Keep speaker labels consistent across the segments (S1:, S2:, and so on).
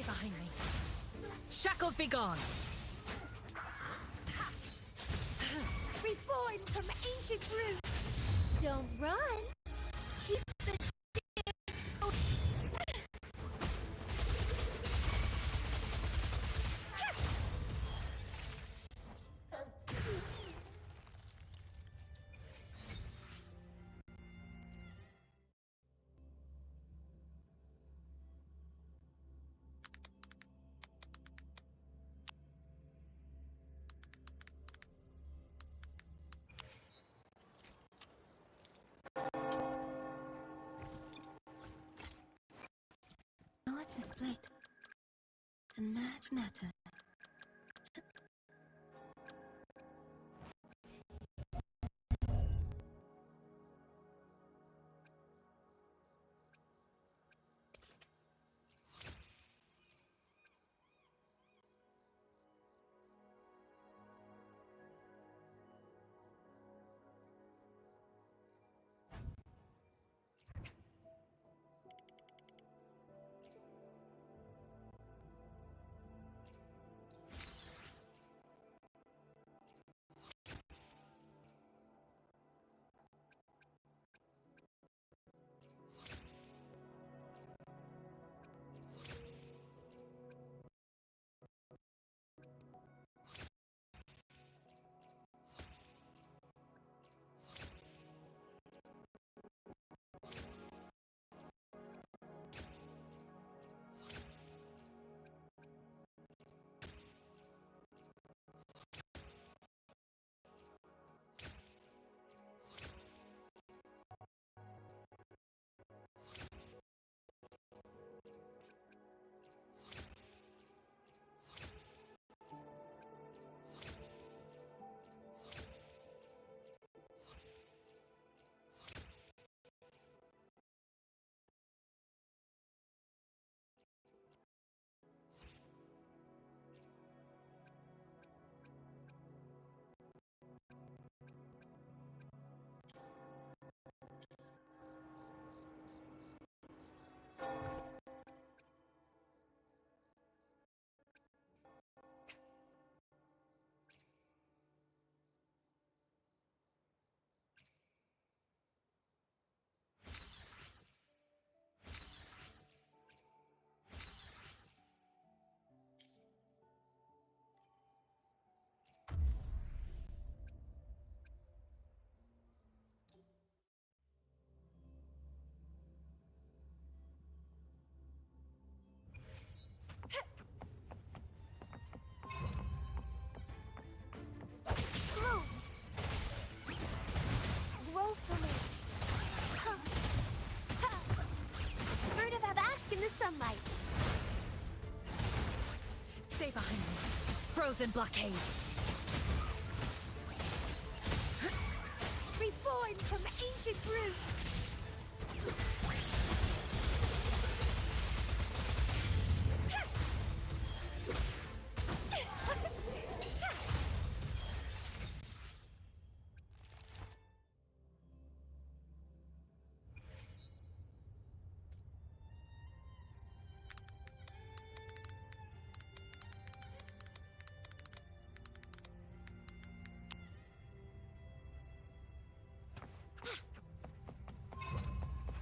S1: behind me. Shackles be gone.
S2: Reborn from ancient roots. Don't run. Keep the dance going.
S3: Art is split, and merge matter.
S2: Grow for me. Fruit of Abask in the sunlight.
S1: Stay behind me. Frozen blockade.
S2: Reborn from ancient roots.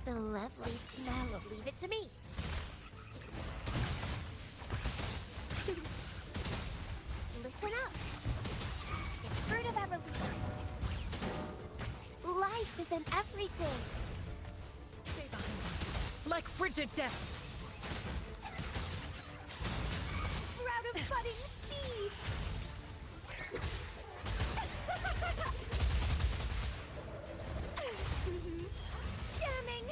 S2: The lovely smell will leave it to me. Listen up. It's fruit of evolution. Life is in everything.
S1: Stay behind me. Like frigid death.
S2: Sprout of budding seeds. Stemming.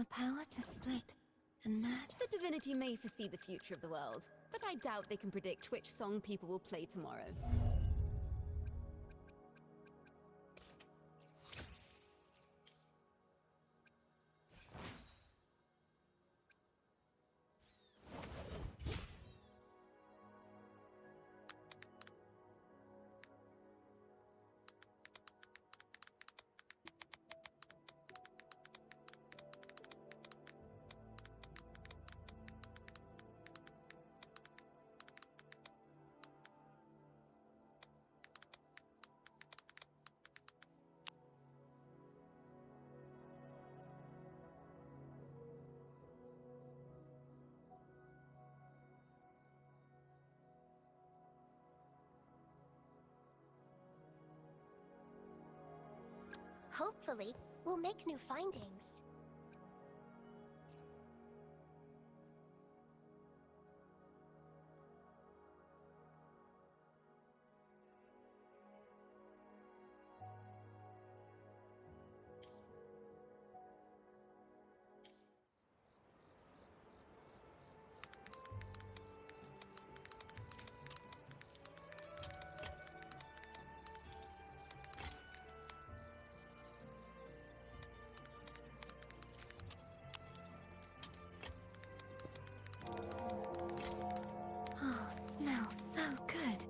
S3: The power to split and match.
S4: The divinity may foresee the future of the world, but I doubt they can predict which song people will play tomorrow.
S2: Hopefully, we'll make new findings.
S3: Oh, smells so good.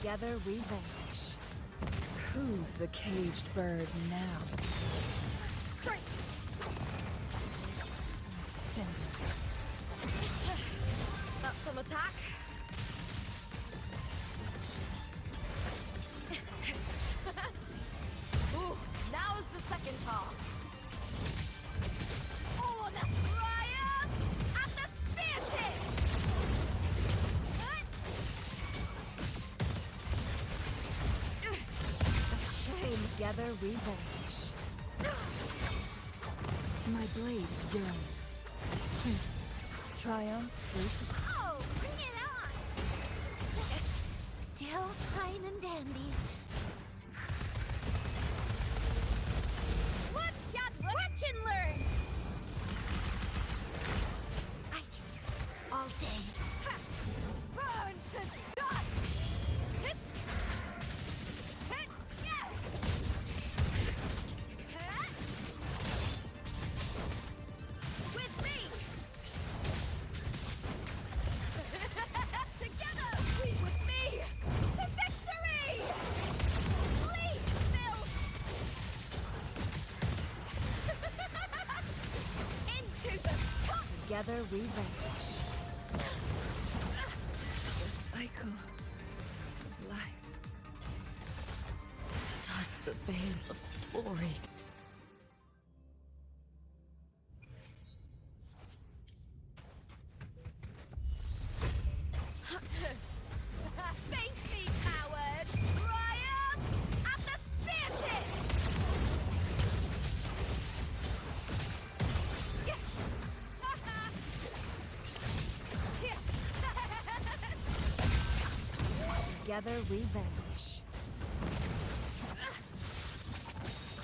S1: Together we vanish. Who's the caged bird now? Cinders.
S4: That's some attack. Ooh, now's the second half. Oh, the fire and the spear
S1: Shame. Together we vanish. My blade yearns. Triumph is
S2: Oh, bring it on! Still fine and dandy. Watch and learn! I can do this all day.
S4: burn to dust. Hit. Hit. Yes. Hit. With me. Together. With me. To victory. Please, Bill. Into the spot.
S1: together we vanish. The cycle of life. Toss the veil. Together we vanish.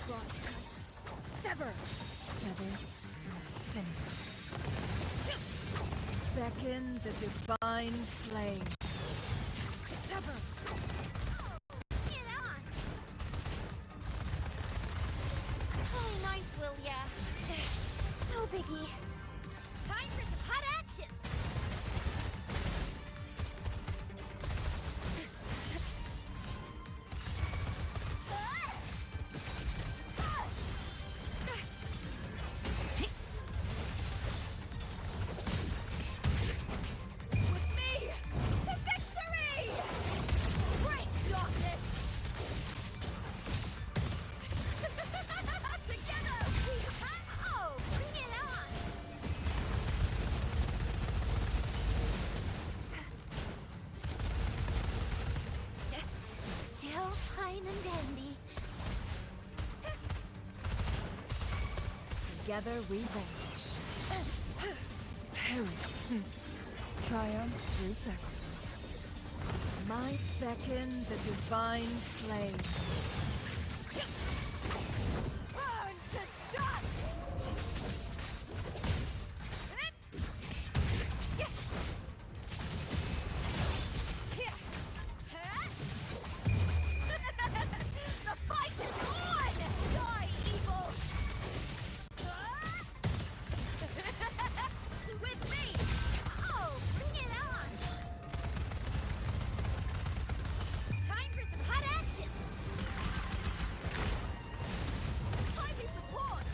S2: Cross cut. Sever.
S1: Feathers and sinews. Beckon the divine flame.
S2: Sever. Get on. Oh, nice, will ya? No biggie. Time for some hot action. With me to victory! Break darkness! Together we oh, bring it on! Still fine and dandy.
S1: Together we vanish. Perish. Triumph through sacrifice. Might beckon the divine flame.
S2: Burn to dust! The fight is on! Die, evil! With me! Oh, bring it on! Time for some hot action! Timely support!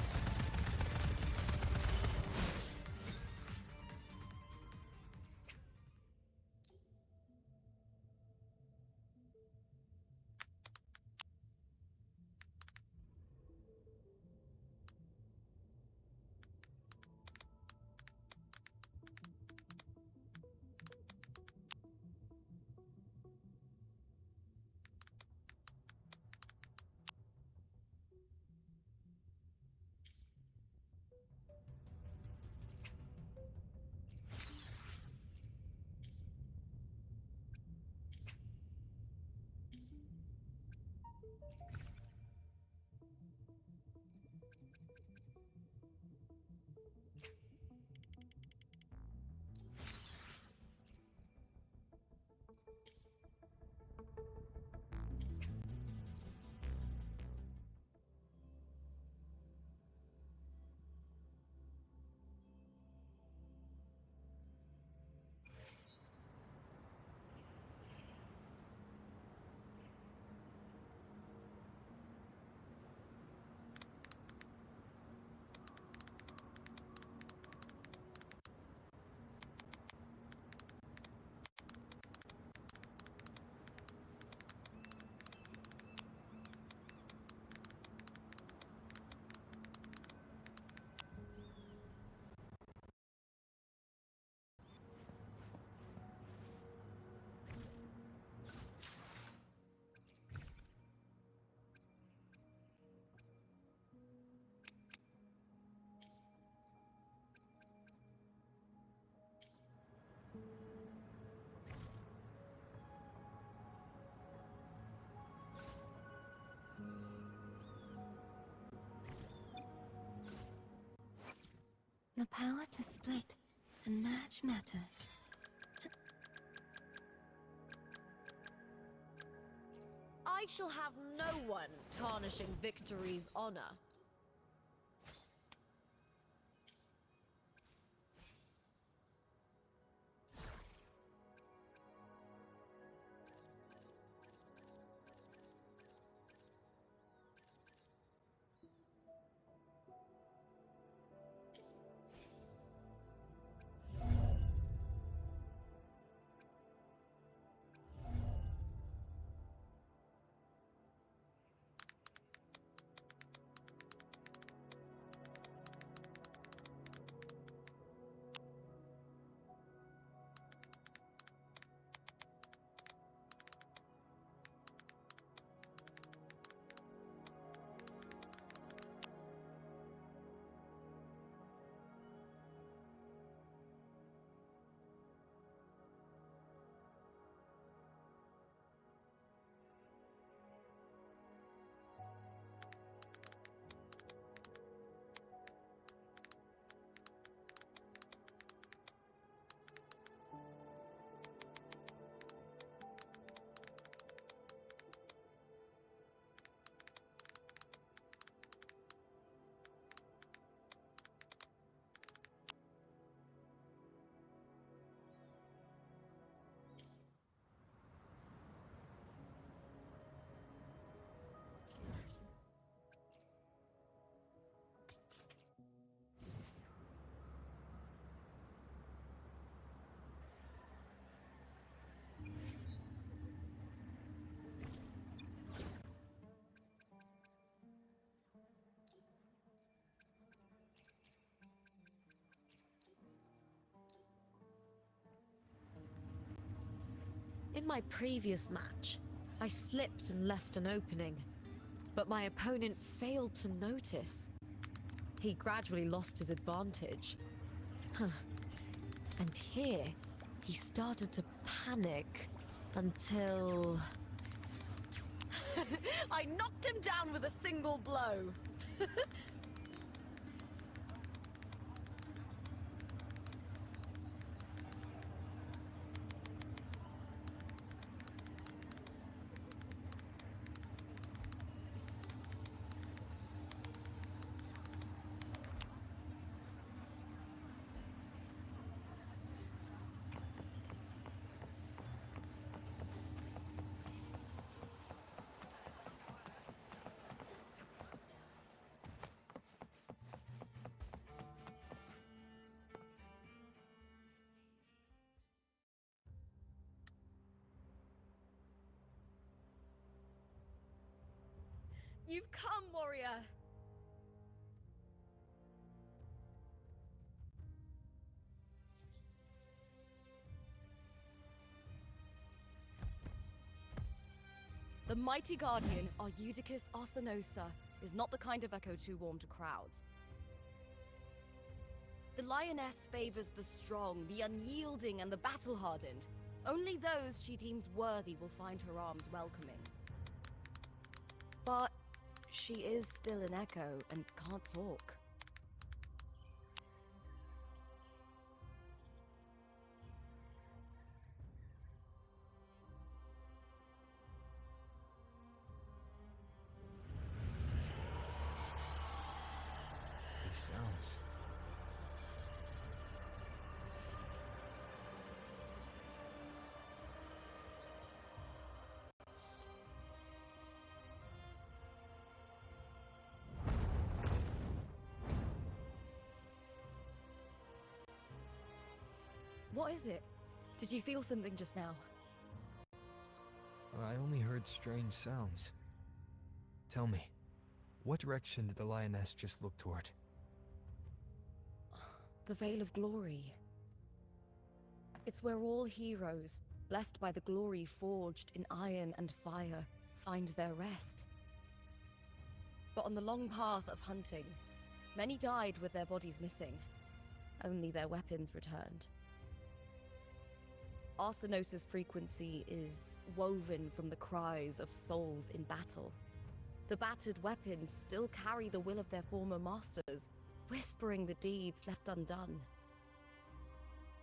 S3: The power to split and merge matter.
S5: I shall have no one tarnishing Victory's honor. In my previous match, I slipped and left an opening, but my opponent failed to notice. He gradually lost his advantage. And here, he started to panic until... I knocked him down with a single blow. You've come, warrior!
S6: The mighty guardian, Arudicus Arsenosa, is not the kind of echo too warm to crowds. The lioness favors the strong, the unyielding, and the battle-hardened. Only those she deems worthy will find her arms welcoming. But she is still an echo and can't talk.
S7: These sounds.
S6: What is it? Did you feel something just now?
S7: I only heard strange sounds. Tell me, what direction did the lioness just look toward?
S6: The Veil of Glory. It's where all heroes, blessed by the glory forged in iron and fire, find their rest. But on the long path of hunting, many died with their bodies missing. Only their weapons returned. Arsenosa's frequency is woven from the cries of souls in battle. The battered weapons still carry the will of their former masters, whispering the deeds left undone.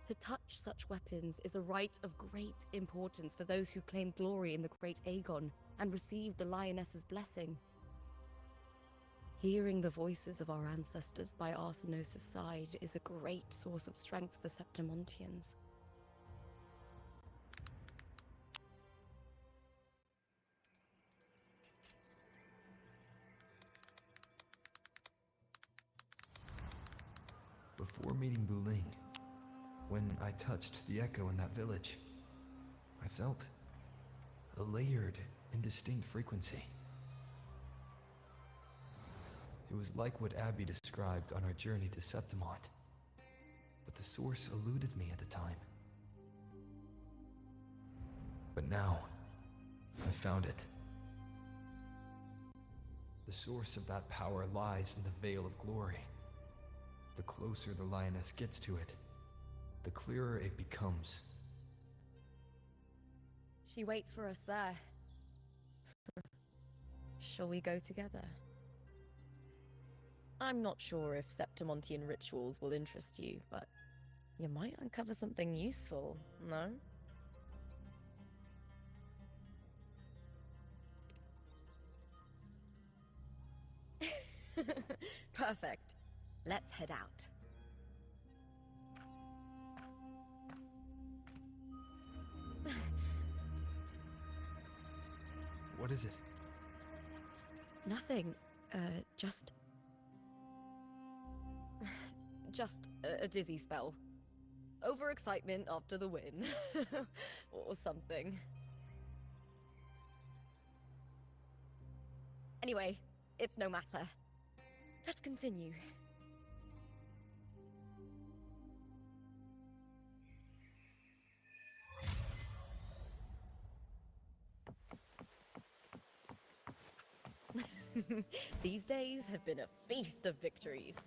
S6: To touch such weapons is a rite of great importance for those who claim glory in the great Aegon and receive the lioness's blessing. Hearing the voices of our ancestors by Arsenosa's side is a great source of strength for Septimontians.
S7: Before meeting Buling, when I touched the echo in that village, I felt a layered, indistinct frequency. It was like what Abby described on our journey to Septimont, but the source eluded me at the time. But now, I found it. The source of that power lies in the Veil of Glory. The closer the lioness gets to it, the clearer it becomes.
S6: She waits for us there. Shall we go together? I'm not sure if Septimontian rituals will interest you, but you might uncover something useful, no? Perfect. Let's head out.
S7: What is it?
S6: Nothing. Just a dizzy spell. Overexcitement after the win. Or something. Anyway, it's no matter. Let's continue. These days have been a feast of victories.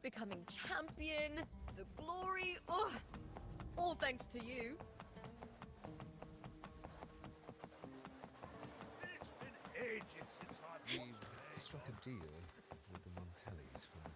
S6: Becoming champion, the glory, oh, all thanks to you.
S8: It's been ages since I've watched
S9: We struck a deal with the Montellis when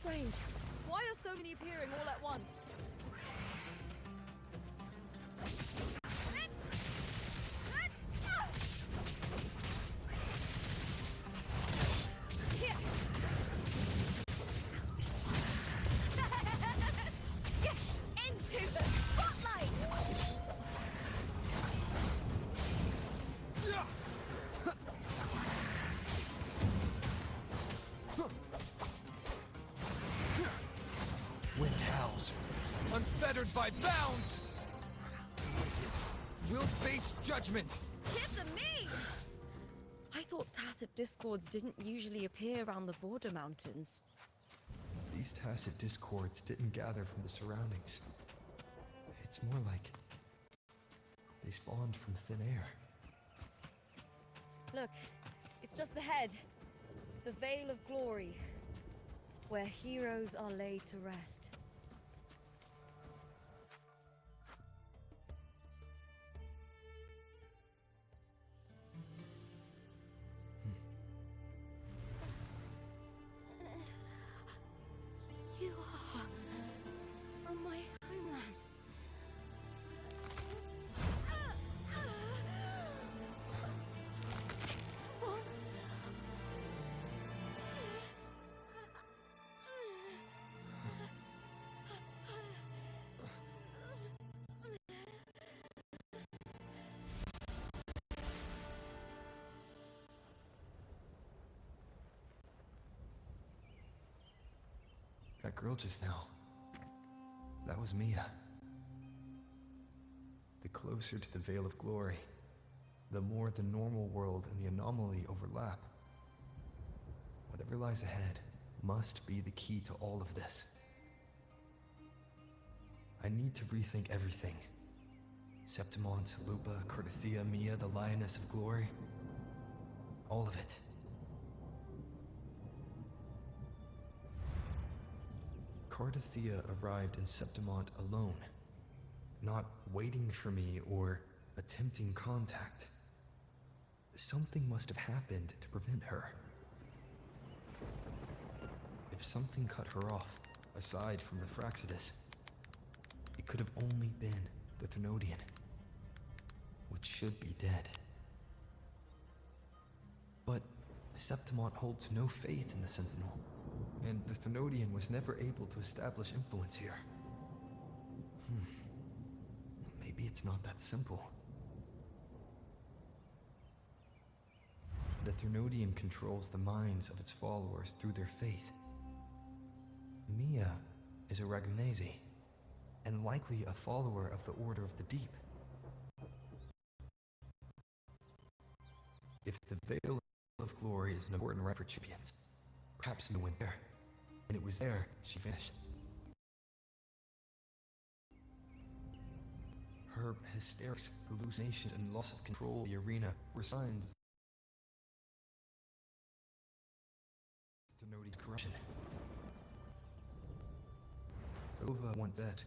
S6: Strange. Why are so many appearing all at once?
S2: Into the spotlight!
S7: Wind howls, unfettered by bounds! Will face judgment!
S2: Tip the me!
S6: I thought tacit discords didn't usually appear around the border mountains.
S7: These tacit discords didn't gather from the surroundings. It's more like they spawned from thin air.
S6: Look, it's just ahead. The Veil of Glory, where heroes are laid to rest.
S3: You are from my homeland. What?
S7: That girl just now, that was Mia. The closer to the Veil of Glory, the more the normal world and the anomaly overlap. Whatever lies ahead must be the key to all of this. I need to rethink everything. Septimont, Lupa, Cardathia, Mia, the Lioness of Glory. All of it. Cardathia arrived in Septimont alone, not waiting for me or attempting contact. Something must have happened to prevent her. If something cut her off, aside from the Fraxidus, it could have only been the Thenodian, which should be dead. But Septimont holds no faith in the Sentinel, and the Thenodian was never able to establish influence here. Maybe it's not that simple. The Thenodian controls the minds of its followers through their faith. Mia is a Ragunese, and likely a follower of the Order of the Deep. If the Veil of Glory is an important right for champions, perhaps Mia went there, and it was there she vanished. Her hysterics, hallucinations, and loss of control of the arena were signs of Thenodian's corruption. Lupa once said,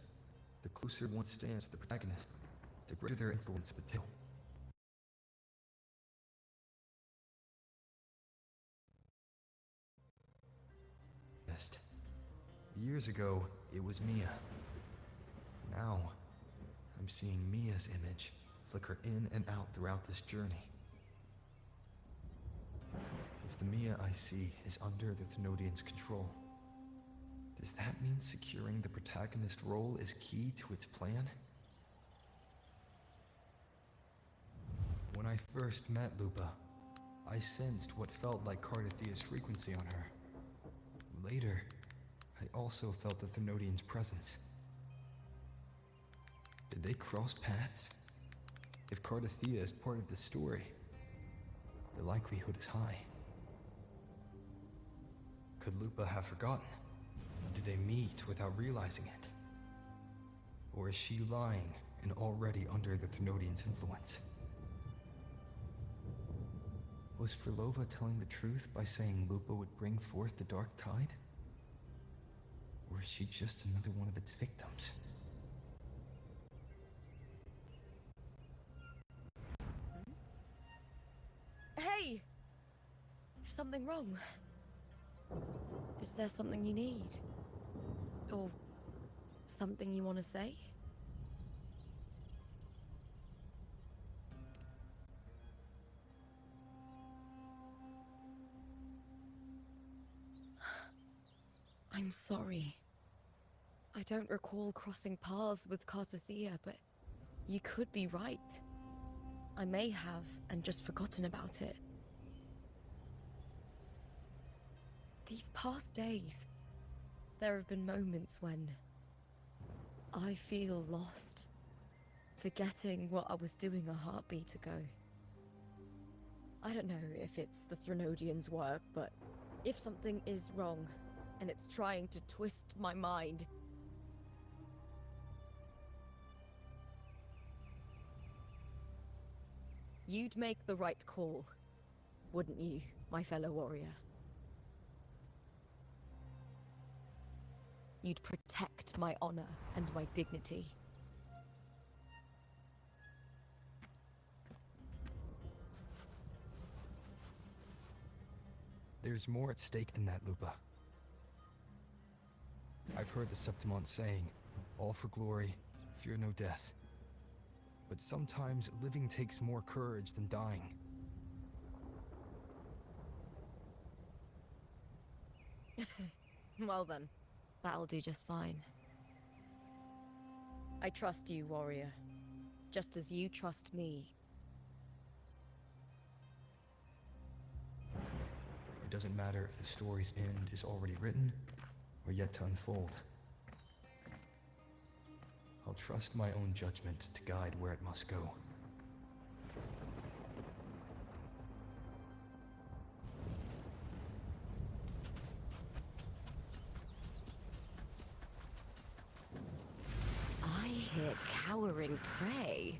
S7: the closer one stands to the protagonist, the greater their influence of the tale. Years ago, it was Mia. Now, I'm seeing Mia's image flicker in and out throughout this journey. If the Mia I see is under the Thenodian's control, does that mean securing the protagonist role is key to its plan? When I first met Lupa, I sensed what felt like Cardathia's frequency on her. Later, I also felt the Thermodian's presence. Did they cross paths? If Cardathia is part of the story, the likelihood is high. Could Lupa have forgotten? Did they meet without realizing it? Or is she lying and already under the Thermodian's influence? Was Frilova telling the truth by saying Lupa would bring forth the Dark Tide? Or is she just another one of its victims?
S6: Hey! Is something wrong? Is there something you need? Or something you want to say? I'm sorry. I don't recall crossing paths with Cardathia, but you could be right. I may have, and just forgotten about it. These past days, there have been moments when I feel lost, forgetting what I was doing a heartbeat ago. I don't know if it's the Thermodian's work, but if something is wrong, and it's trying to twist my mind, you'd make the right call, wouldn't you, my fellow warrior? You'd protect my honor and my dignity.
S7: There's more at stake than that, Lupa. I've heard the Septimont saying, all for glory, fear no death. But sometimes living takes more courage than dying.
S6: Well then, that'll do just fine. I trust you, warrior. Just as you trust me.
S7: It doesn't matter if the story's end is already written or yet to unfold. I'll trust my own judgment to guide where it must go.
S4: I hear cowering prey.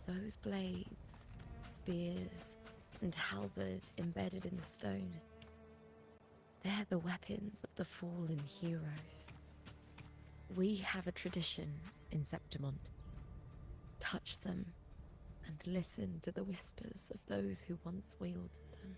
S6: Those blades, spears, and halberd embedded in the stone. They're the weapons of the fallen heroes. We have a tradition in Septimont. Touch them and listen to the whispers of those who once wielded them.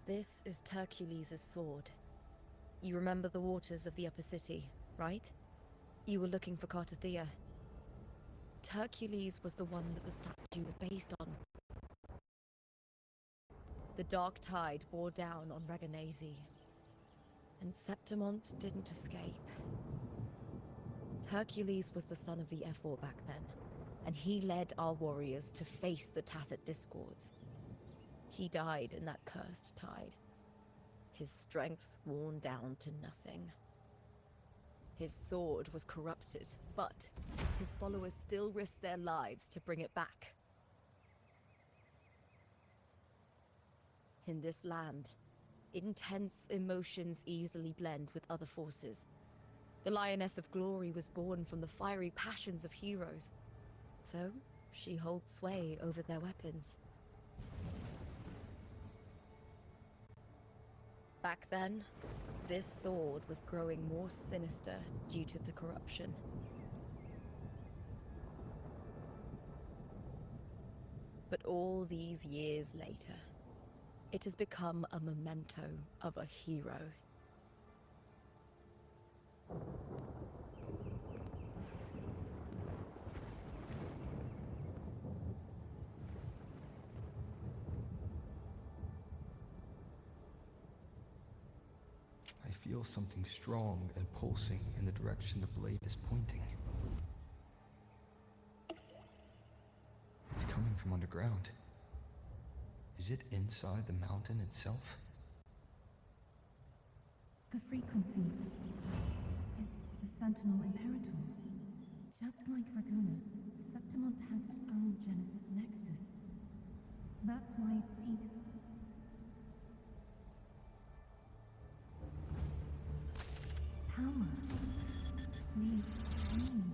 S6: This is Hercules' sword. You remember the waters of the upper city, right? You were looking for Cartathea. Hercules was the one that the statue was based on. The dark tide bore down on Reganese, and Septimont didn't escape. Hercules was the son of the Ephor back then, and he led our warriors to face the Tacit Discords. He died in that cursed tide, his strength worn down to nothing. His sword was corrupted, but his followers still risked their lives to bring it back. In this land, intense emotions easily blend with other forces. The Lioness of Glory was born from the fiery passions of heroes, so she holds sway over their weapons. Back then, this sword was growing more sinister due to the corruption. But all these years later, it has become a memento of a hero.
S7: I feel something strong and pulsing in the direction the blade is pointing. It's coming from underground. Is it inside the mountain itself?
S3: The frequency. It's the Sentinel Imperator. Just like Raguna, Septimont has its own Genesis Nexus. That's why it seeks... power. Needs meaning.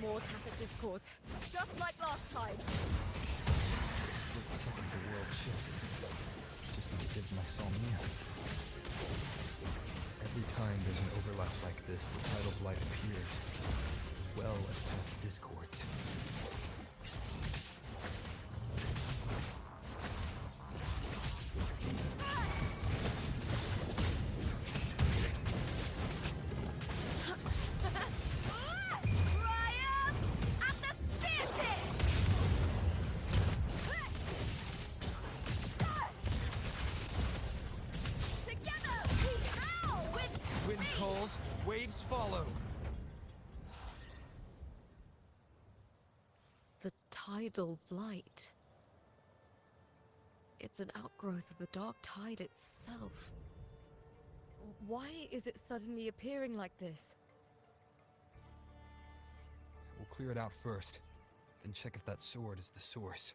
S6: More Tacit Discords, just like last time.
S7: For a split second, the world shifted, just like it did when I saw Mia. Every time there's an overlap like this, the tidal of light appears, as well as Tacit Discords.
S9: Wind calls, waves follow.
S6: The tidal blight. It's an outgrowth of the dark tide itself. Why is it suddenly appearing like this?
S7: We'll clear it out first, then check if that sword is the source.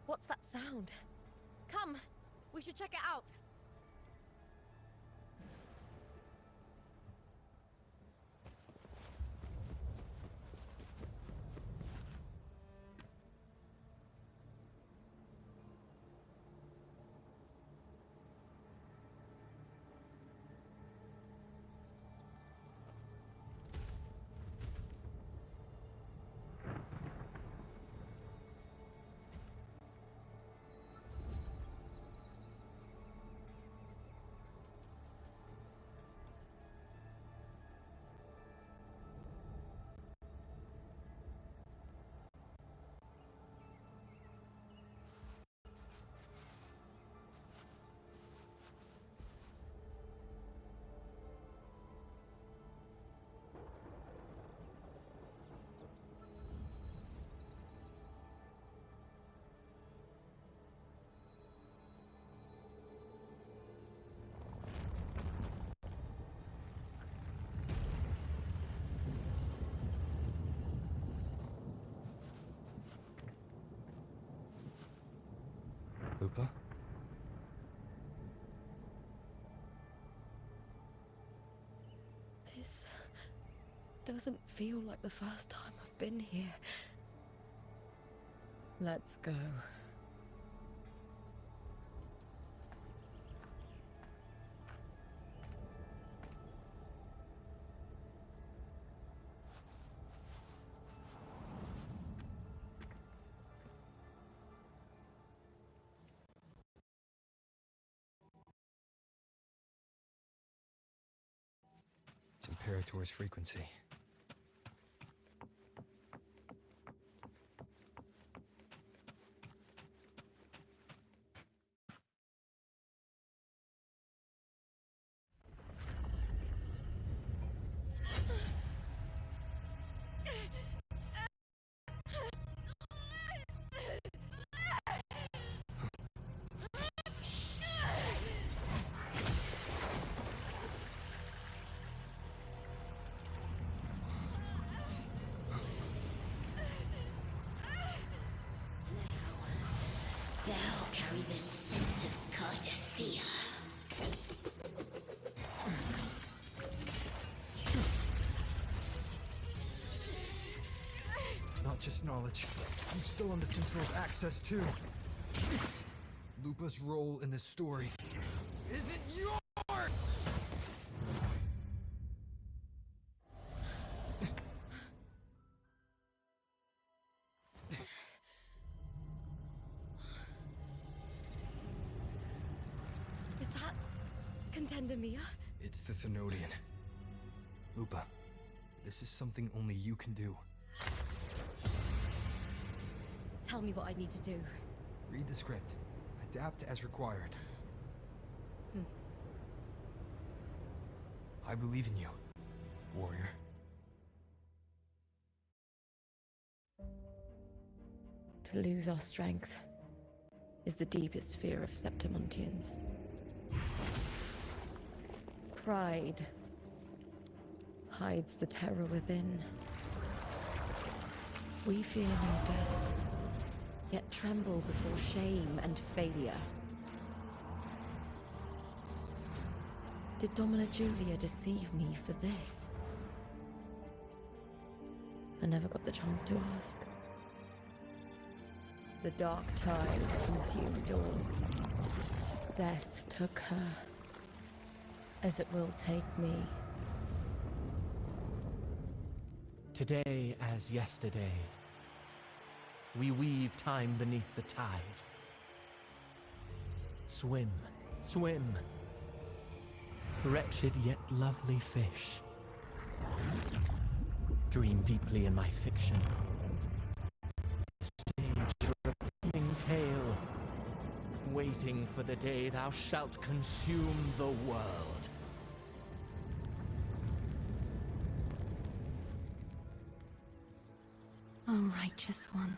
S6: What's that sound? Come, we should check it out.
S7: Lupa?
S6: This doesn't feel like the first time I've been here. Let's go.
S7: It's Imperator's frequency.
S10: Thou carry the scent of Cardathea.
S9: Not just knowledge. I'm still on the Sentinel's access too. Lupa's role in this story isn't yours!
S6: Is that Contender Mia?
S7: It's the Thenodian. Lupa, this is something only you can do.
S6: Tell me what I need to do.
S7: Read the script. Adapt as required. I believe in you, warrior.
S6: To lose our strength is the deepest fear of Septimontians. Pride hides the terror within. We fear no death, yet tremble before shame and failure. Did Domina Julia deceive me for this? I never got the chance to ask. The dark tide consumed all. Death took her, as it will take me.
S11: Today as yesterday, we weave time beneath the tide. Swim, swim, wretched yet lovely fish. Dream deeply in my fiction. Stage your appealing tale, waiting for the day thou shalt consume the world.
S3: O righteous one,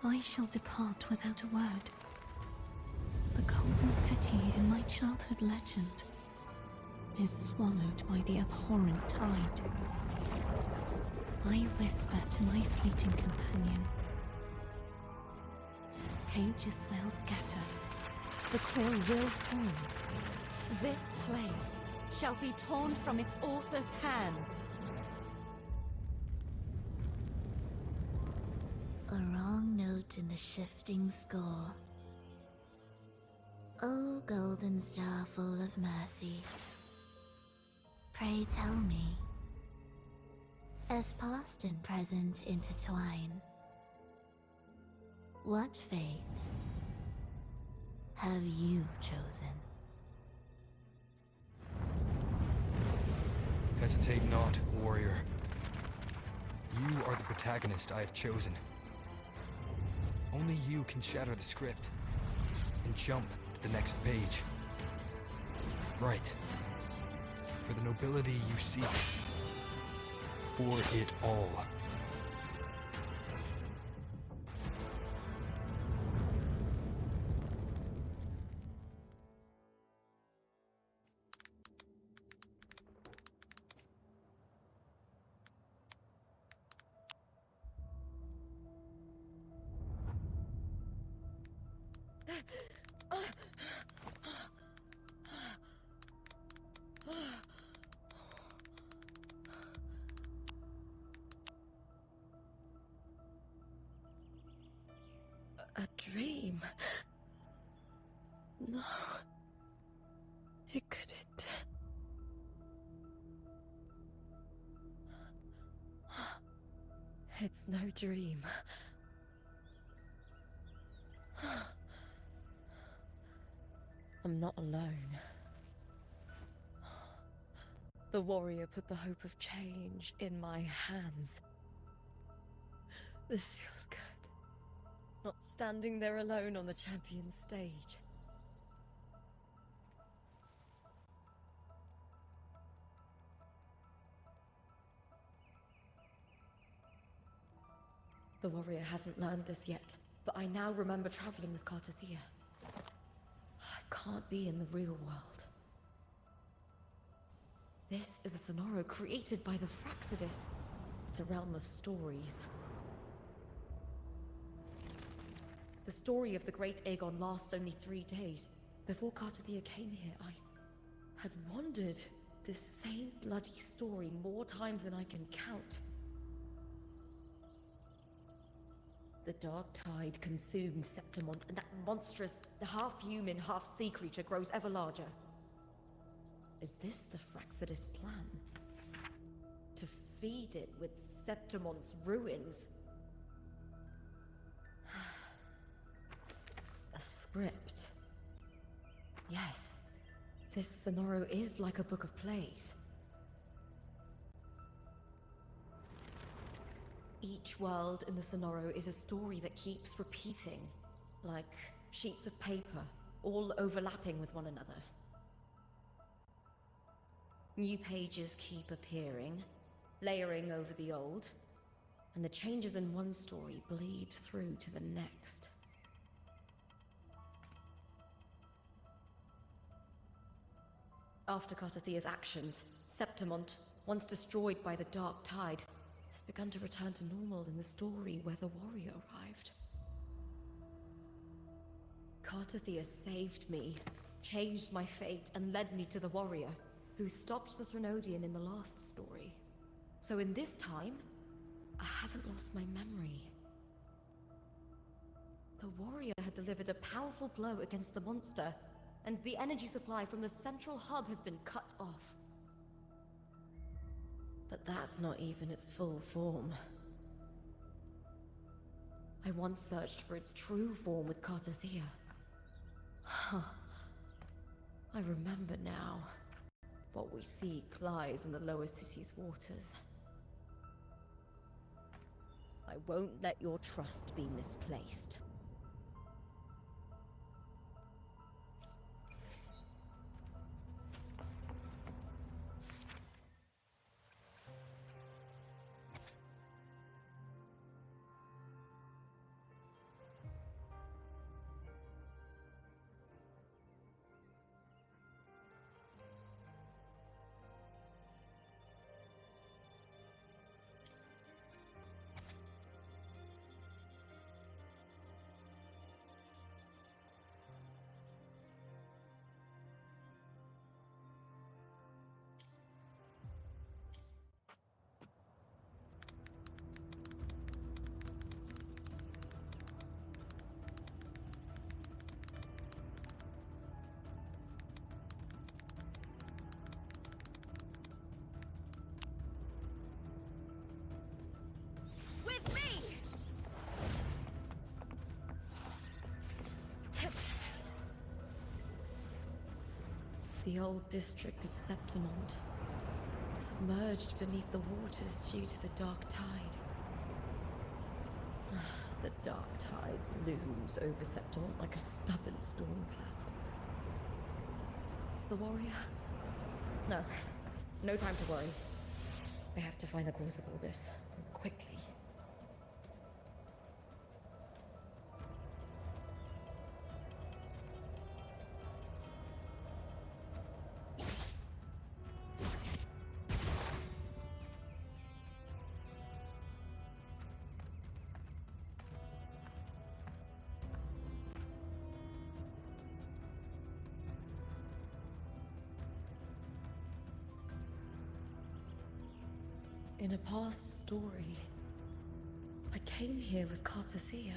S3: I shall depart without a word. The golden city in my childhood legend is swallowed by the abhorrent tide. I whisper to my fleeting companion. Pages will scatter. The core will form. This play shall be torn from its author's hands.
S10: A wrong note in the shifting score. O golden star full of mercy, pray tell me, as past and present intertwine, what fate have you chosen?
S7: Hesitate not, warrior. You are the protagonist I have chosen. Only you can shatter the script and jump to the next page. Right. For the nobility you seek. For it all.
S6: a dream. No. It couldn't. It's no dream. I'm not alone. The warrior put the hope of change in my hands. This feels good. Not standing there alone on the champion's stage. The warrior hasn't learned this yet, but I now remember traveling with Kartathea. I can't be in the real world. This is a Sonoro created by the Fraxidus. It's a realm of stories. The story of the Great Aegon lasts only 3 days. Before Kartathea came here, I had wandered this same bloody story more times than I can count. The Dark Tide consumes Septimont, and that monstrous, half-human, half-sea creature grows ever larger. Is this the Fraxidus' plan? To feed it with Septimont's ruins? A script. Yes, this Sonoro is like a book of plays. Each world in the Sonoro is a story that keeps repeating, like sheets of paper, all overlapping with one another. New pages keep appearing, layering over the old, and the changes in one story bleed through to the next. After Kartathea's actions, Septimont, once destroyed by the Dark Tide, has begun to return to normal in the story where the warrior arrived. Kartathea saved me, changed my fate, and led me to the warrior, who stopped the Threnodian in the last story. So in this time, I haven't lost my memory. The warrior had delivered a powerful blow against the monster, and the energy supply from the central hub has been cut off. But that's not even its full form. I once searched for its true form with Kartathea. Huh. I remember now. What we seek lies in the lower city's waters. I won't let your trust be misplaced. The old district of Septimont, submerged beneath the waters due to the Dark Tide. The Dark Tide looms over Septimont like a stubborn storm cloud. Is the warrior? No. No time to worry. I have to find the cause of all this, and quickly. In a past story, I came here with Kartathea.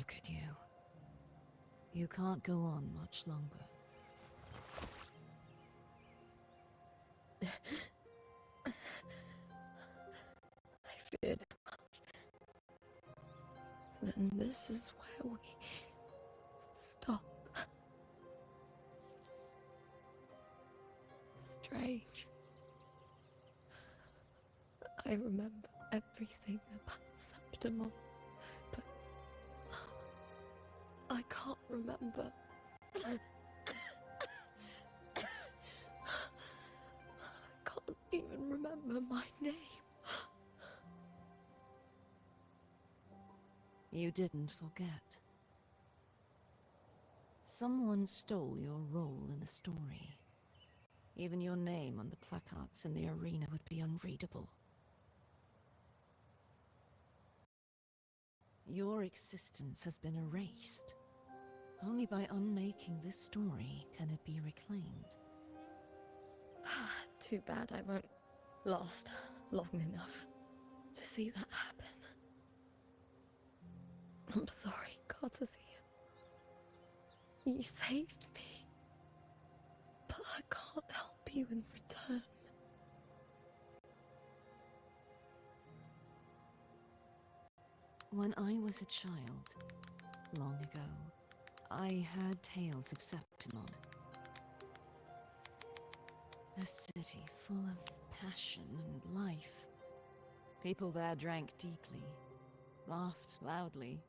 S3: Look at you. You can't go on much longer.
S6: I feared as much. Then this is where we stop. Strange. I remember everything about Septimon, but I can't remember. I can't even remember my name.
S3: You didn't forget. Someone stole your role in the story. Even your name on the placards in the arena would be unreadable. Your existence has been erased. Only by unmaking this story can it be reclaimed.
S6: Too bad I won't last long enough to see that happen. I'm sorry, Carter. You saved me, but I can't help you in return.
S3: When I was a child, long ago, I heard tales of Septimon. A city full of passion and life. People there drank deeply, laughed loudly,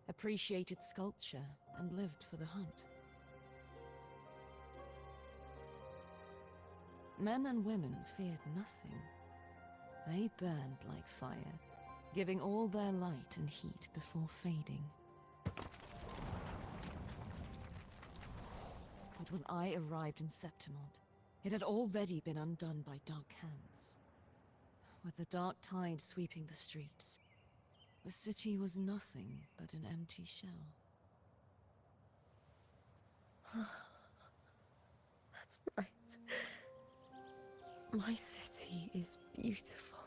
S3: appreciated sculpture, and lived for the hunt. Men and women feared nothing. They burned like fire, giving all their light and heat before fading. But when I arrived in Septimon, it had already been undone by dark hands. With the dark tide sweeping the streets, the city was nothing but an empty shell.
S6: That's right. My city is beautiful.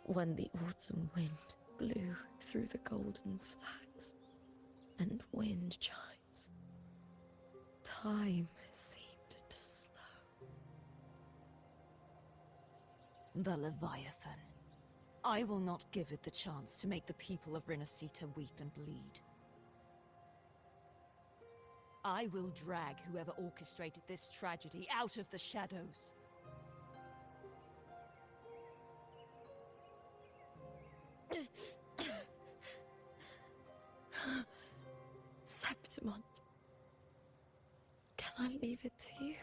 S6: When the autumn wind blew through the golden flags and wind chimes, time seemed to slow.
S3: The Leviathan. I will not give it the chance to make the people of Renacita weep and bleed. I will drag whoever orchestrated this tragedy out of the shadows.
S6: Septimon, can I leave it to you?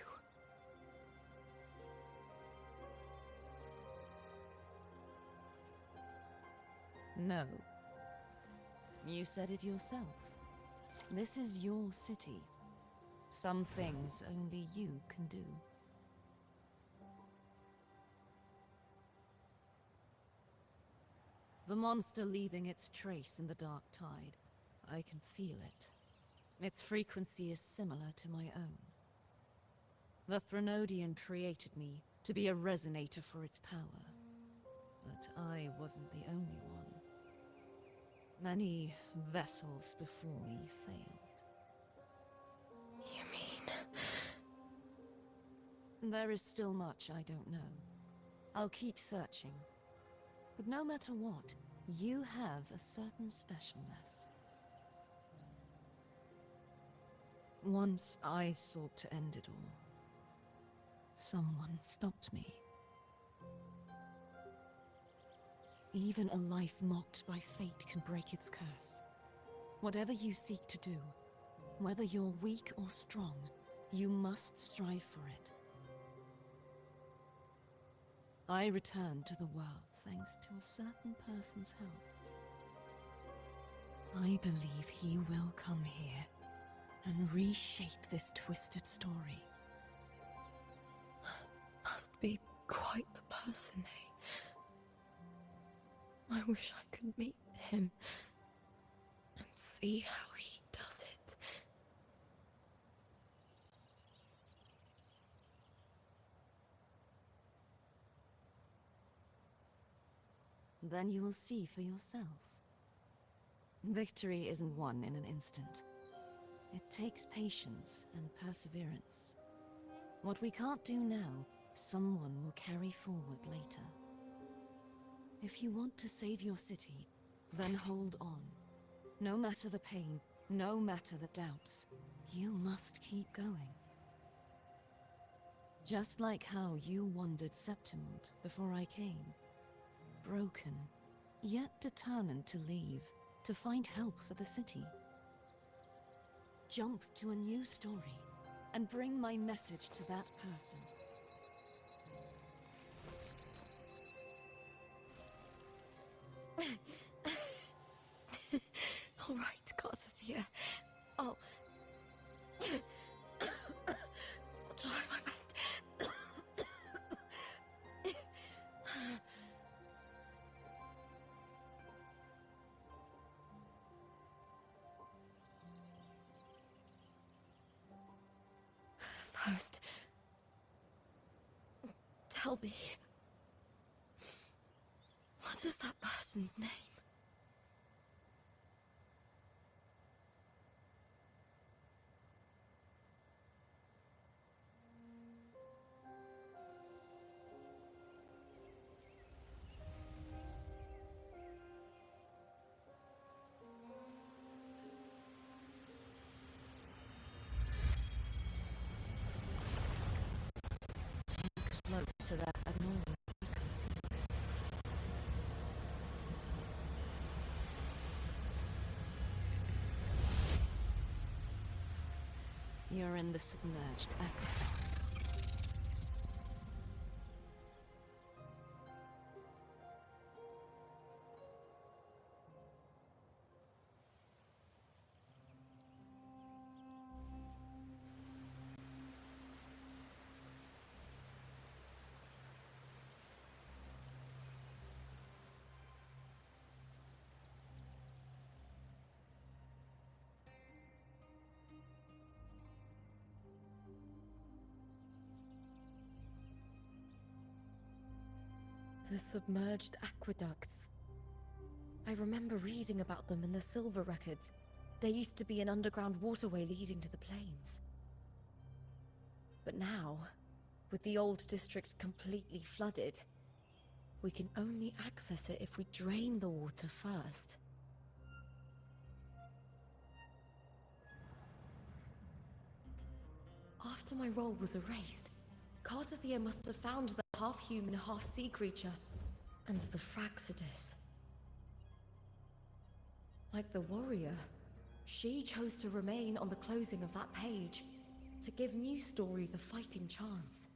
S3: No. You said it yourself. This is your city. Some things only you can do. The monster leaving its trace in the dark tide. I can feel it. Its frequency is similar to my own. The Threnodian created me to be a resonator for its power. But I wasn't the only one. Many vessels before me failed.
S6: You mean...
S3: There is still much I don't know. I'll keep searching. But no matter what, you have a certain specialness. Once I sought to end it all. Someone stopped me. Even a life mocked by fate can break its curse. Whatever you seek to do, whether you're weak or strong, you must strive for it. I returned to the world thanks to a certain person's help. I believe he will come here and reshape this twisted story.
S6: Must be quite the person, eh? I wish I could meet him and see how he does it.
S3: Then you will see for yourself. Victory isn't won in an instant. It takes patience and perseverance. What we can't do now, someone will carry forward later. If you want to save your city, then hold on. No matter the pain, no matter the doubts, you must keep going. Just like how you wandered Septimont before I came. Broken, yet determined to leave, to find help for the city. Jump to a new story, and bring my message to that person.
S6: All right, Garcia. I'll try my best. First, tell me, what is that person's name?
S3: Close to that abnormal frequency. You're in the submerged aqueducts.
S6: The submerged aqueducts. I remember reading about them in the Silver records. There used to be an underground waterway leading to the plains. But now, with the old district completely flooded, we can only access it if we drain the water first. After my role was erased, Cartathea must have found the half-human, half-sea creature, and the Fraxidus. Like the warrior, she chose to remain on the closing of that page, to give new stories a fighting chance.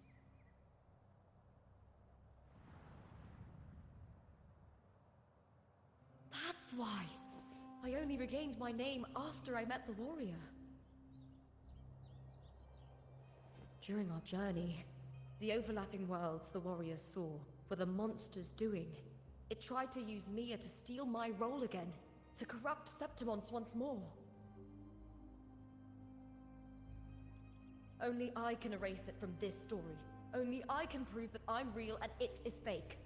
S6: That's why I only regained my name after I met the warrior. During our journey, the overlapping worlds the warriors saw were the monsters doing. It tried to use Mia to steal my role again, to corrupt Septimont once more. Only I can erase it from this story. Only I can prove that I'm real and it is fake.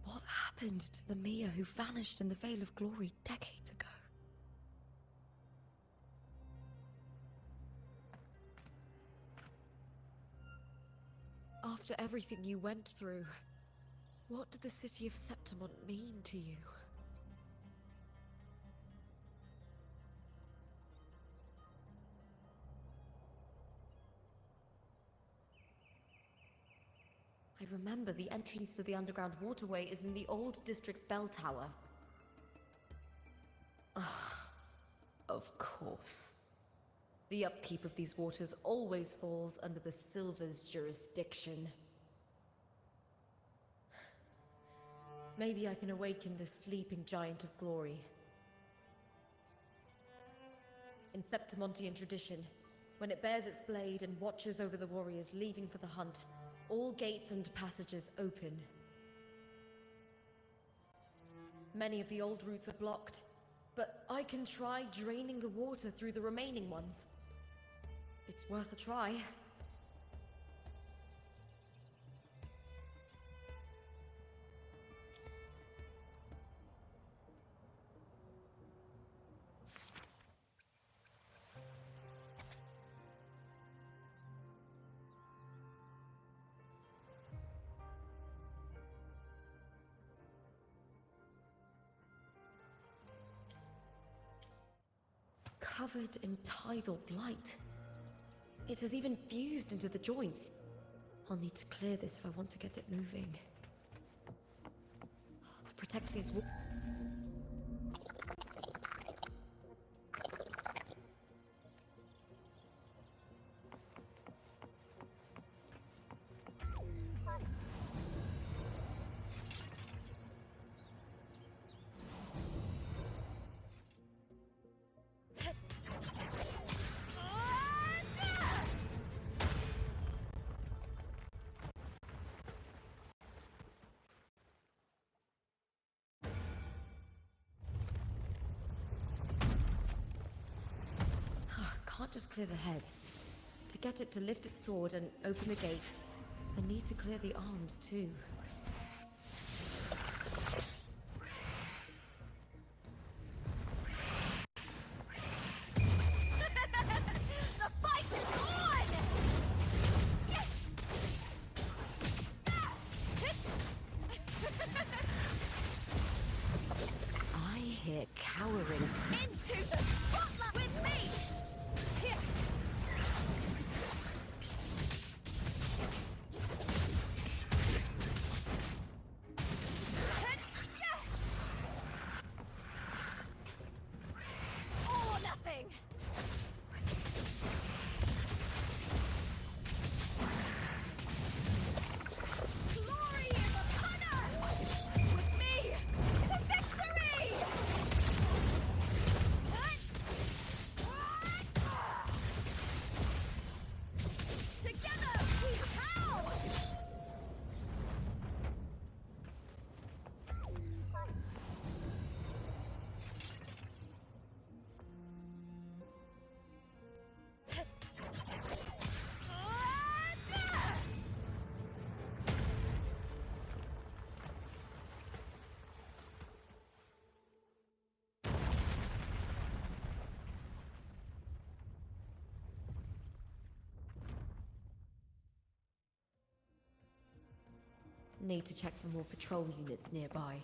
S6: What happened to the Mia who vanished in the Veil of Glory decades ago? After everything you went through, what did the city of Septimont mean to you? I remember the entrance to the underground waterway is in the old district's bell tower. Ah, of course. The upkeep of these waters always falls under the Silver's jurisdiction. Maybe I can awaken the sleeping giant of glory. In Septimontian tradition, when it bears its blade and watches over the warriors leaving for the hunt, all gates and passages open. Many of the old routes are blocked, but I can try draining the water through the remaining ones. It's worth a try. covered in tidal blight. It has even fused into the joints. I'll need to clear this if I want to get it moving. To protect these walls. Can't just clear the head. To get it to lift its sword and open the gates, I need to clear the arms too.
S2: The fight is on!
S6: I hear cowering.
S2: Into the spotlight with me! Or nothing! Glory is upon us! With me to victory! Together we howl!
S6: Need to check for more patrol units nearby.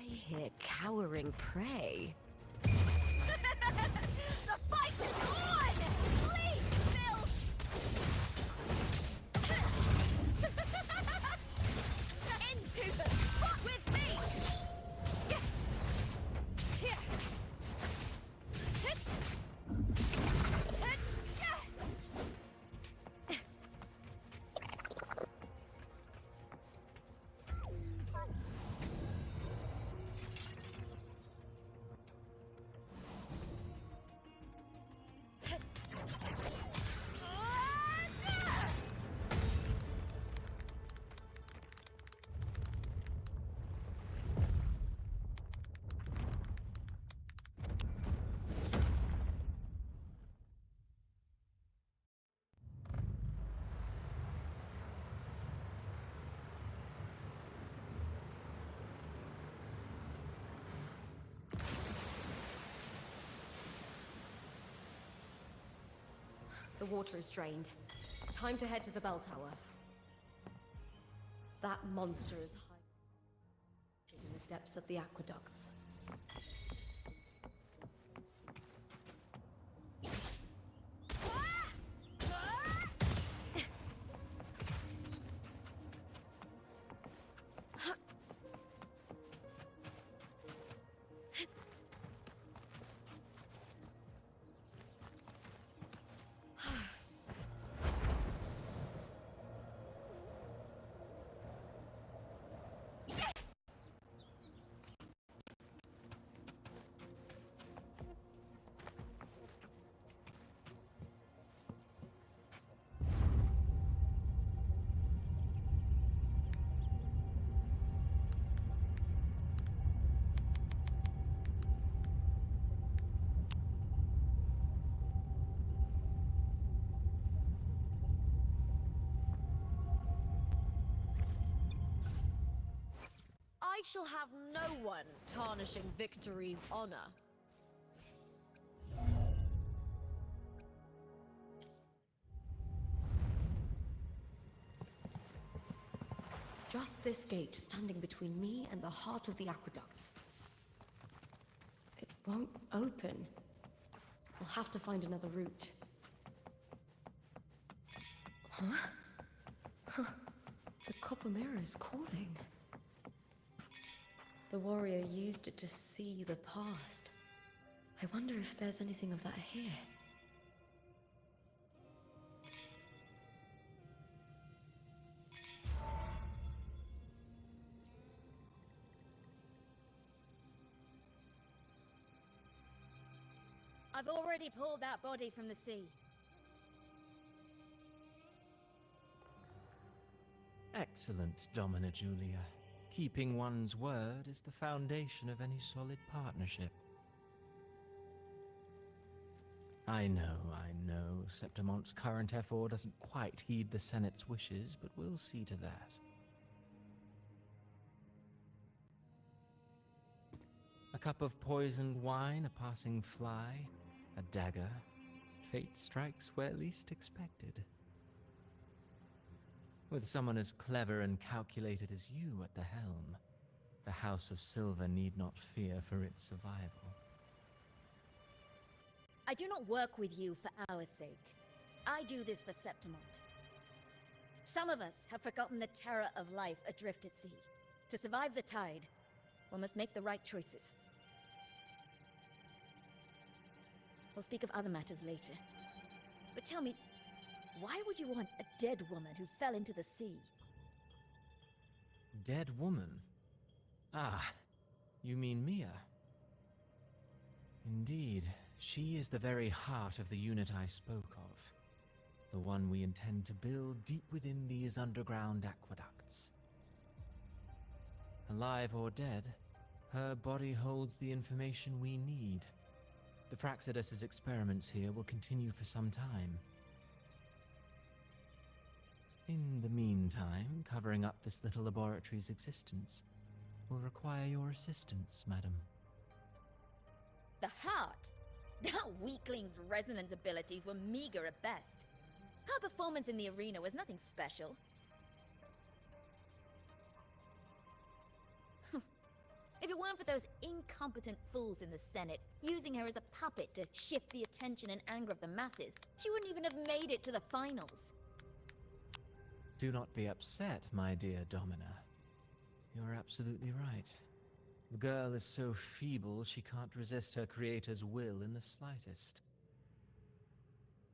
S6: Hear cowering prey.
S2: The fight is on! Please, Bill! Into the spot with me!
S6: The water is drained. Time to head to the bell tower. That monster is hiding in the depths of the aqueducts.
S5: I shall have no one tarnishing victory's honor.
S6: Just this gate standing between me and the heart of the aqueducts. It won't open. I'll have to find another route. Huh? Huh. The copper mirror is calling. The warrior used it to see the past. I wonder if there's anything of that here.
S2: I've already pulled that body from the sea.
S11: Excellent, Domina Julia. Keeping one's word is the foundation of any solid partnership. I know. Septimonte's current effort doesn't quite heed the Senate's wishes, but we'll see to that. A cup of poisoned wine, a passing fly, a dagger. Fate strikes where least expected. With someone as clever and calculated as you at the helm, the House of Silver need not fear for its survival.
S2: I do not work with you for our sake. I do this for Septimont. Some of us have forgotten the terror of life adrift at sea. To survive the tide, one must make the right choices. We'll speak of other matters later. But tell me, why would you want a dead woman who fell into the sea?
S11: Dead woman? Ah, you mean Mia? Indeed, she is the very heart of the unit I spoke of. The one we intend to build deep within these underground aqueducts. Alive or dead, her body holds the information we need. The Fraxidus's experiments here will continue for some time. In the meantime, covering up this little laboratory's existence will require your assistance, madam.
S2: The heart? That weakling's resonance abilities were meager at best. Her performance in the arena was nothing special. If it weren't for those incompetent fools in the Senate, using her as a puppet to shift the attention and anger of the masses, she wouldn't even have made it to the finals.
S11: Do not be upset, my dear Domina. You're absolutely right. The girl is so feeble she can't resist her creator's will in the slightest.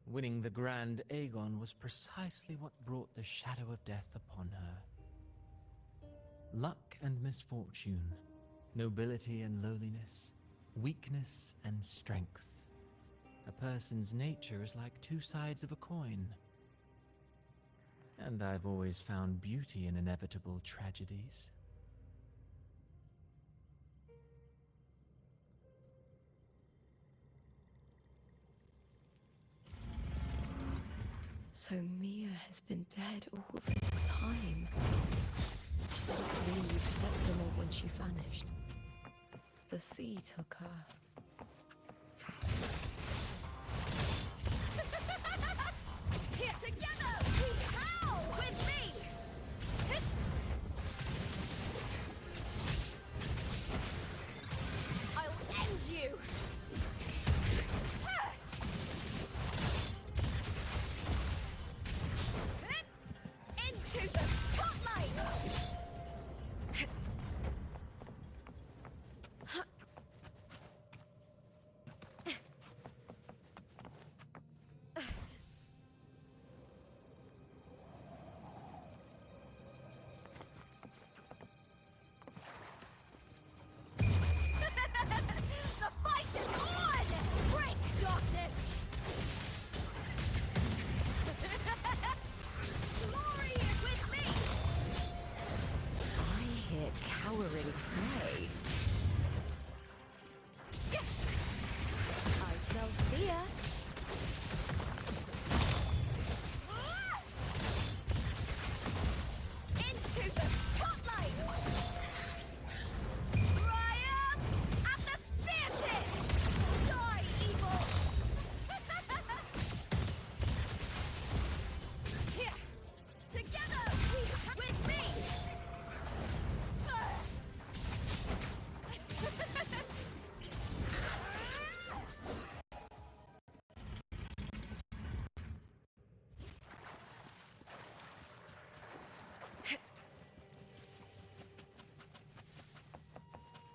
S11: Winning the Grand Aegon was precisely what brought the shadow of death upon her. Luck and misfortune, nobility and lowliness, weakness and strength. A person's nature is like two sides of a coin. And I've always found beauty in inevitable tragedies.
S6: So Mia has been dead all this time. She didn't leave Septimont when she vanished. The sea took her.
S2: Here together! We howl with me!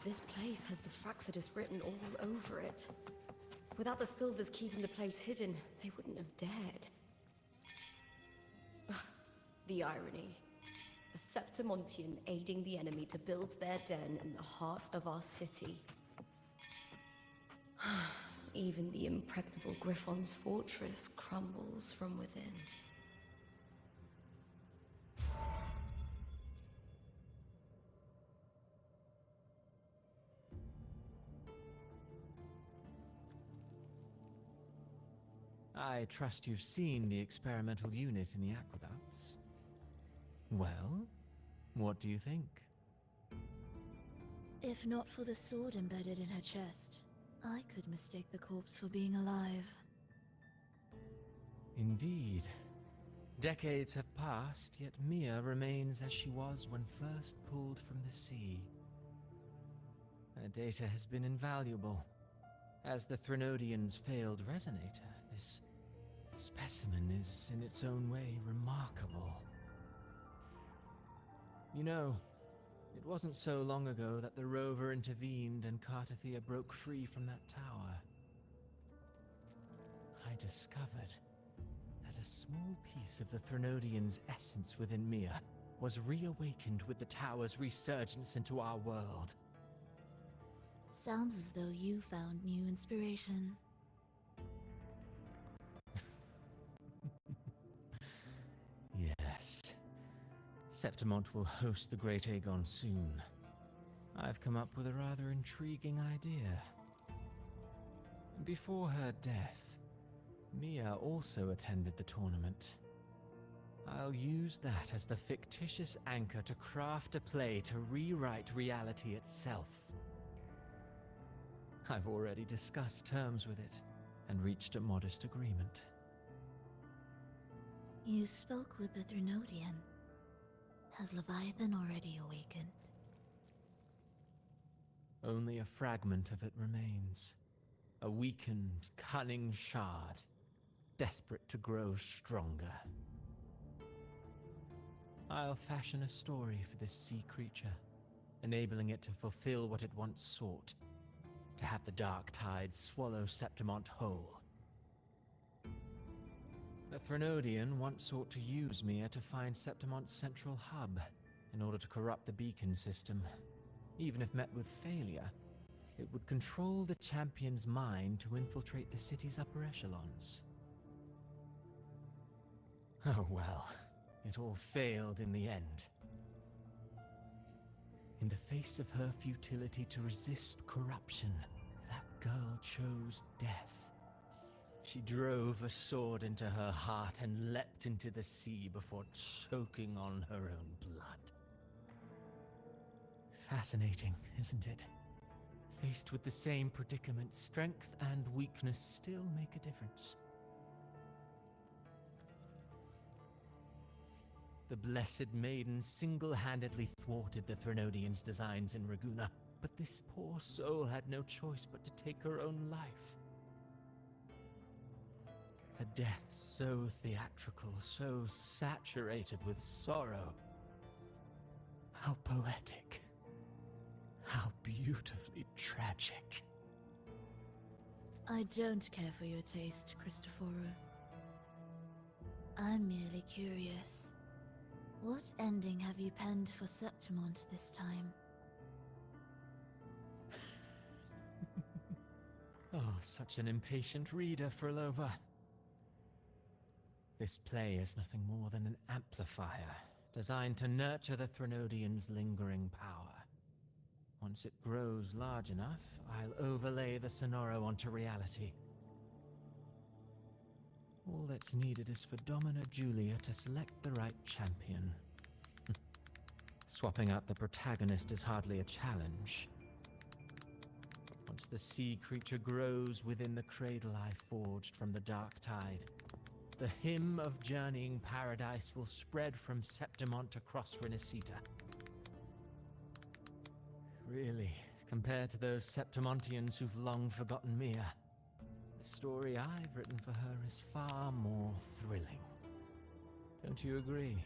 S6: This place has the Fraxidus written all over it. Without the Silvers keeping the place hidden, they wouldn't have dared. The irony. A Septimontian aiding the enemy to build their den in the heart of our city. Even the impregnable Griffon's fortress crumbles from within.
S11: I trust you've seen the experimental unit in the aqueducts. Well, what do you think?
S1: If not for the sword embedded in her chest, I could mistake the corpse for being alive.
S11: Indeed. Decades have passed, yet Mia remains as she was when first pulled from the sea. Her data has been invaluable. As the Threnodian's failed resonator, this specimen is in its own way remarkable. You know, it wasn't so long ago that the rover intervened and Cartathea broke free from that tower. I discovered that a small piece of the Threnodian's essence within Mia was reawakened with the tower's resurgence into our world.
S1: Sounds as though you found new inspiration.
S11: Yes. Septimont will host the Great Aegon soon. I've come up with a rather intriguing idea. Before her death, Mia also attended the tournament. I'll use that as the fictitious anchor to craft a play to rewrite reality itself. I've already discussed terms with it and reached a modest agreement.
S1: You spoke with the Threnodian. Has Leviathan already awakened?
S11: Only a fragment of it remains. A weakened, cunning shard, desperate to grow stronger. I'll fashion a story for this sea creature, enabling it to fulfill what it once sought, to have the dark tide swallow Septimont whole. The Threnodian once sought to use Mia to find Septimont's central hub in order to corrupt the beacon system. Even if met with failure, it would control the champion's mind to infiltrate the city's upper echelons. Oh well, it all failed in the end. In the face of her futility to resist corruption, that girl chose death. She drove a sword into her heart and leapt into the sea before choking on her own blood. Fascinating, isn't it? Faced with the same predicament, strength and weakness still make a difference. The Blessed Maiden single-handedly thwarted the Threnodian's designs in Raguna, but this poor soul had no choice but to take her own life. A death so theatrical, so saturated with sorrow. How poetic. How beautifully tragic.
S1: I don't care for your taste, Cristoforo. I'm merely curious. What ending have you penned for Septimont this time?
S11: Oh, such an impatient reader, Frolova. This play is nothing more than an amplifier, designed to nurture the Threnodian's lingering power. Once it grows large enough, I'll overlay the Sonoro onto reality. All that's needed is for Domina Julia to select the right champion. Swapping out the protagonist is hardly a challenge. Once the sea creature grows within the cradle I forged from the dark tide, the hymn of journeying paradise will spread from Septimont across Renacita. Really, compared to those Septimontians who've long forgotten Mia, the story I've written for her is far more thrilling. Don't you agree?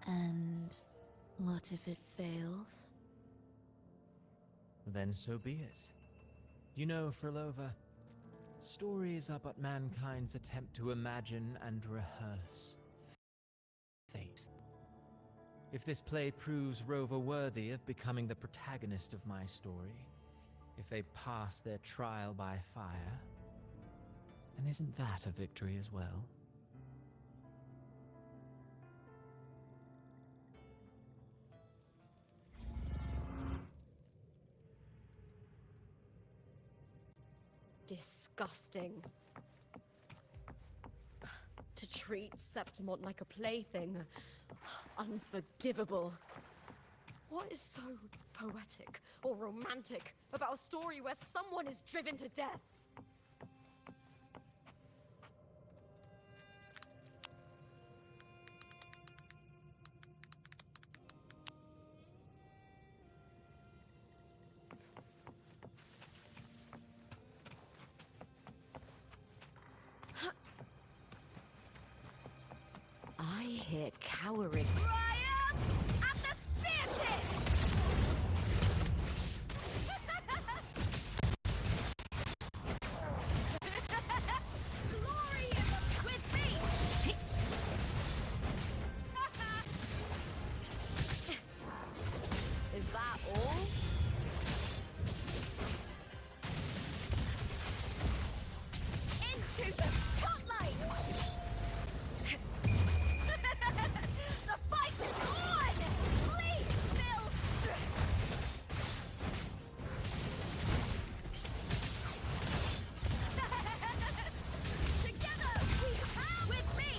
S1: And what if it fails?
S11: Then so be it. You know, Frilova, stories are but mankind's attempt to imagine and rehearse fate. If this play proves Rover worthy of becoming the protagonist of my story, if they pass their trial by fire, then isn't that a victory as well?
S6: Disgusting. To treat Septimont like a plaything. Unforgivable. What is so poetic or romantic about a story where someone is driven to death? I hear cowering.
S2: Triumph at the speartip! Glory with me!
S6: Is that all?
S2: Into the spotlight! The fight is on! Please, Bill! Together we have with me!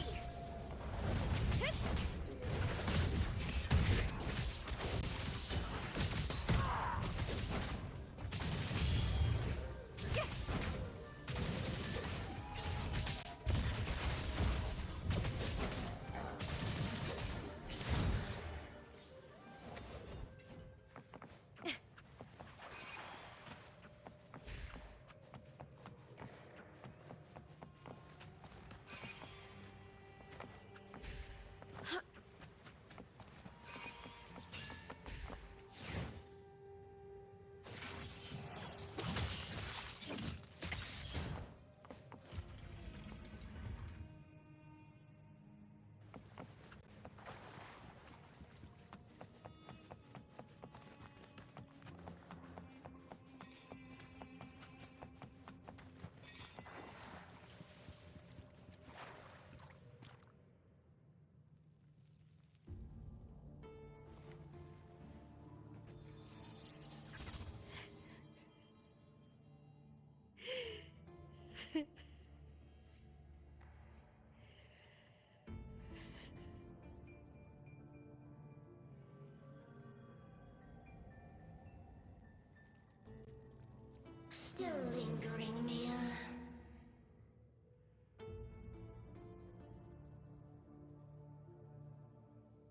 S10: Still lingering, Mia.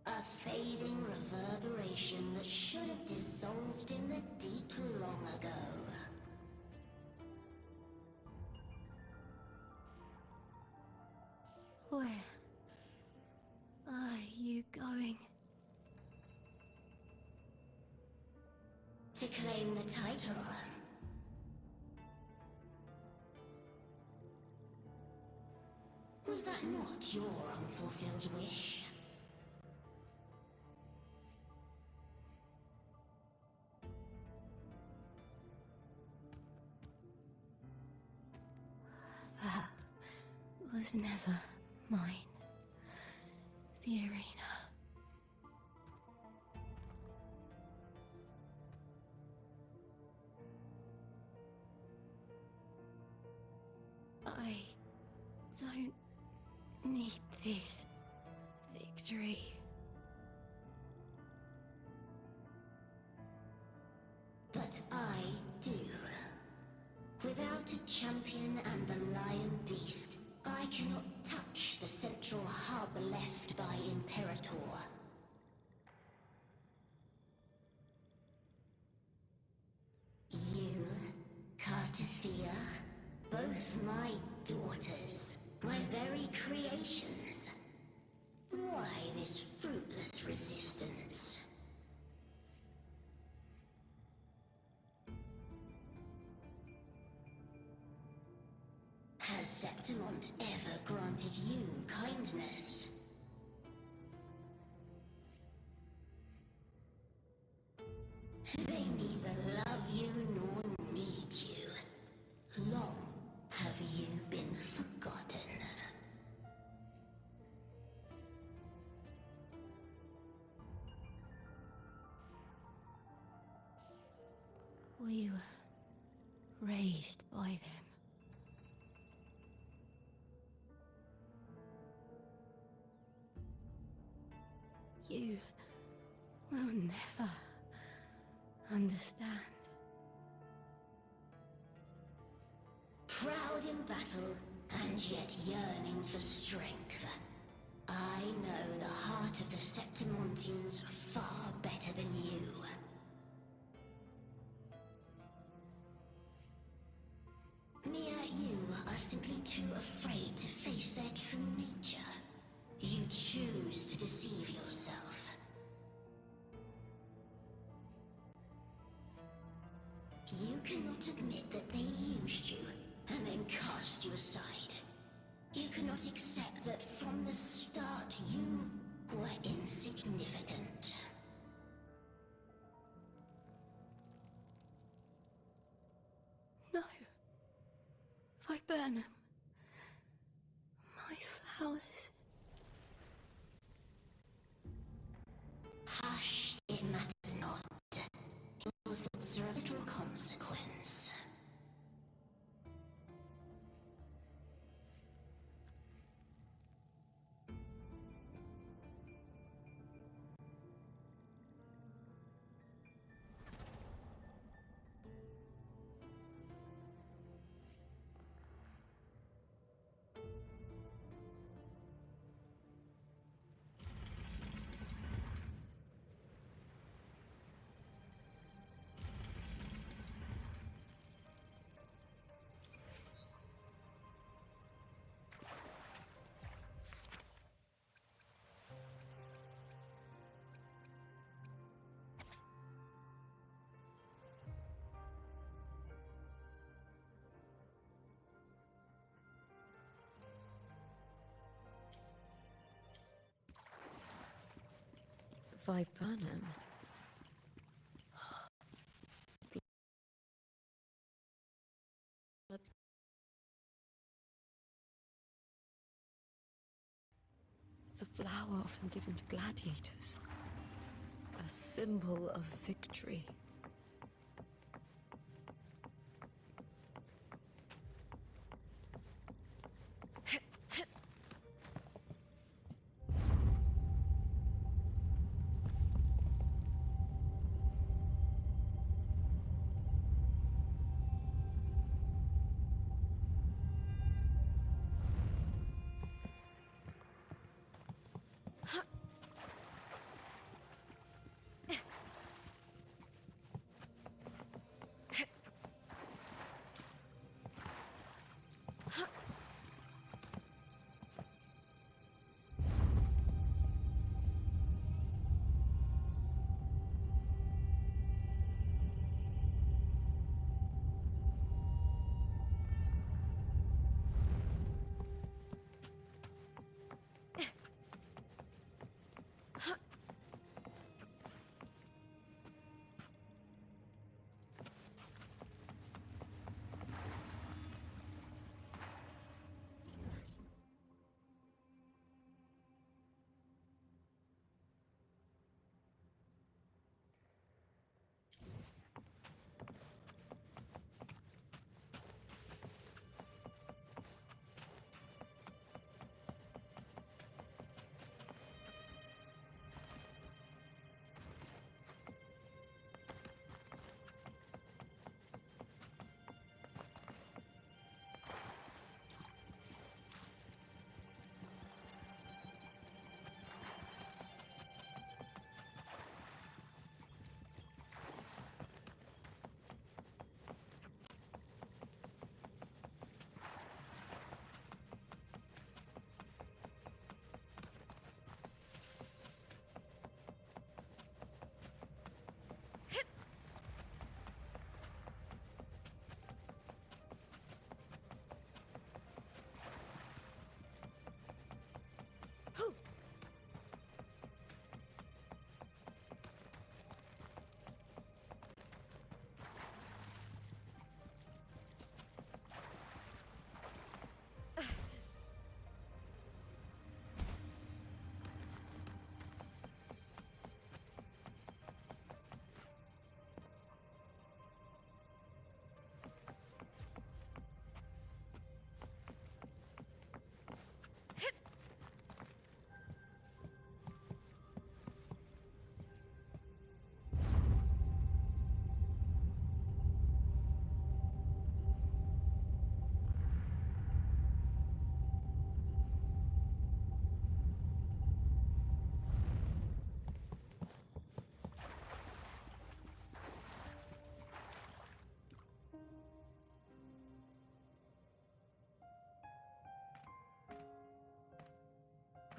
S10: A fading reverberation that should have dissolved in the deep long ago.
S3: Where are you going?
S10: To claim the title. Was that not your unfulfilled wish?
S3: That was never mine. The arena. I don't need this victory.
S10: But I do. Without a champion and the lion beast, I cannot touch the central hub left by Imperator. You, Cartathea, both my daughters, my very creations. Why this fruitless resistance? Has Septimont ever granted you kindness? They neither love you nor need you. Long have you been forgotten.
S1: We were raised by them. You will never understand.
S10: Proud in battle, and yet yearning for strength. I know the heart of the Septimontians far better than you. Mia, you are simply too afraid to face their true nature. You choose to deceive yourself. You cannot admit that they used you, and then cast you aside. You cannot accept that from the start you were insignificant.
S1: No. Viburnum. My flowers.
S10: Hush, it matters not. Your thoughts are of little consequence.
S6: Viburnum. It's a flower often given to gladiators. A symbol of victory.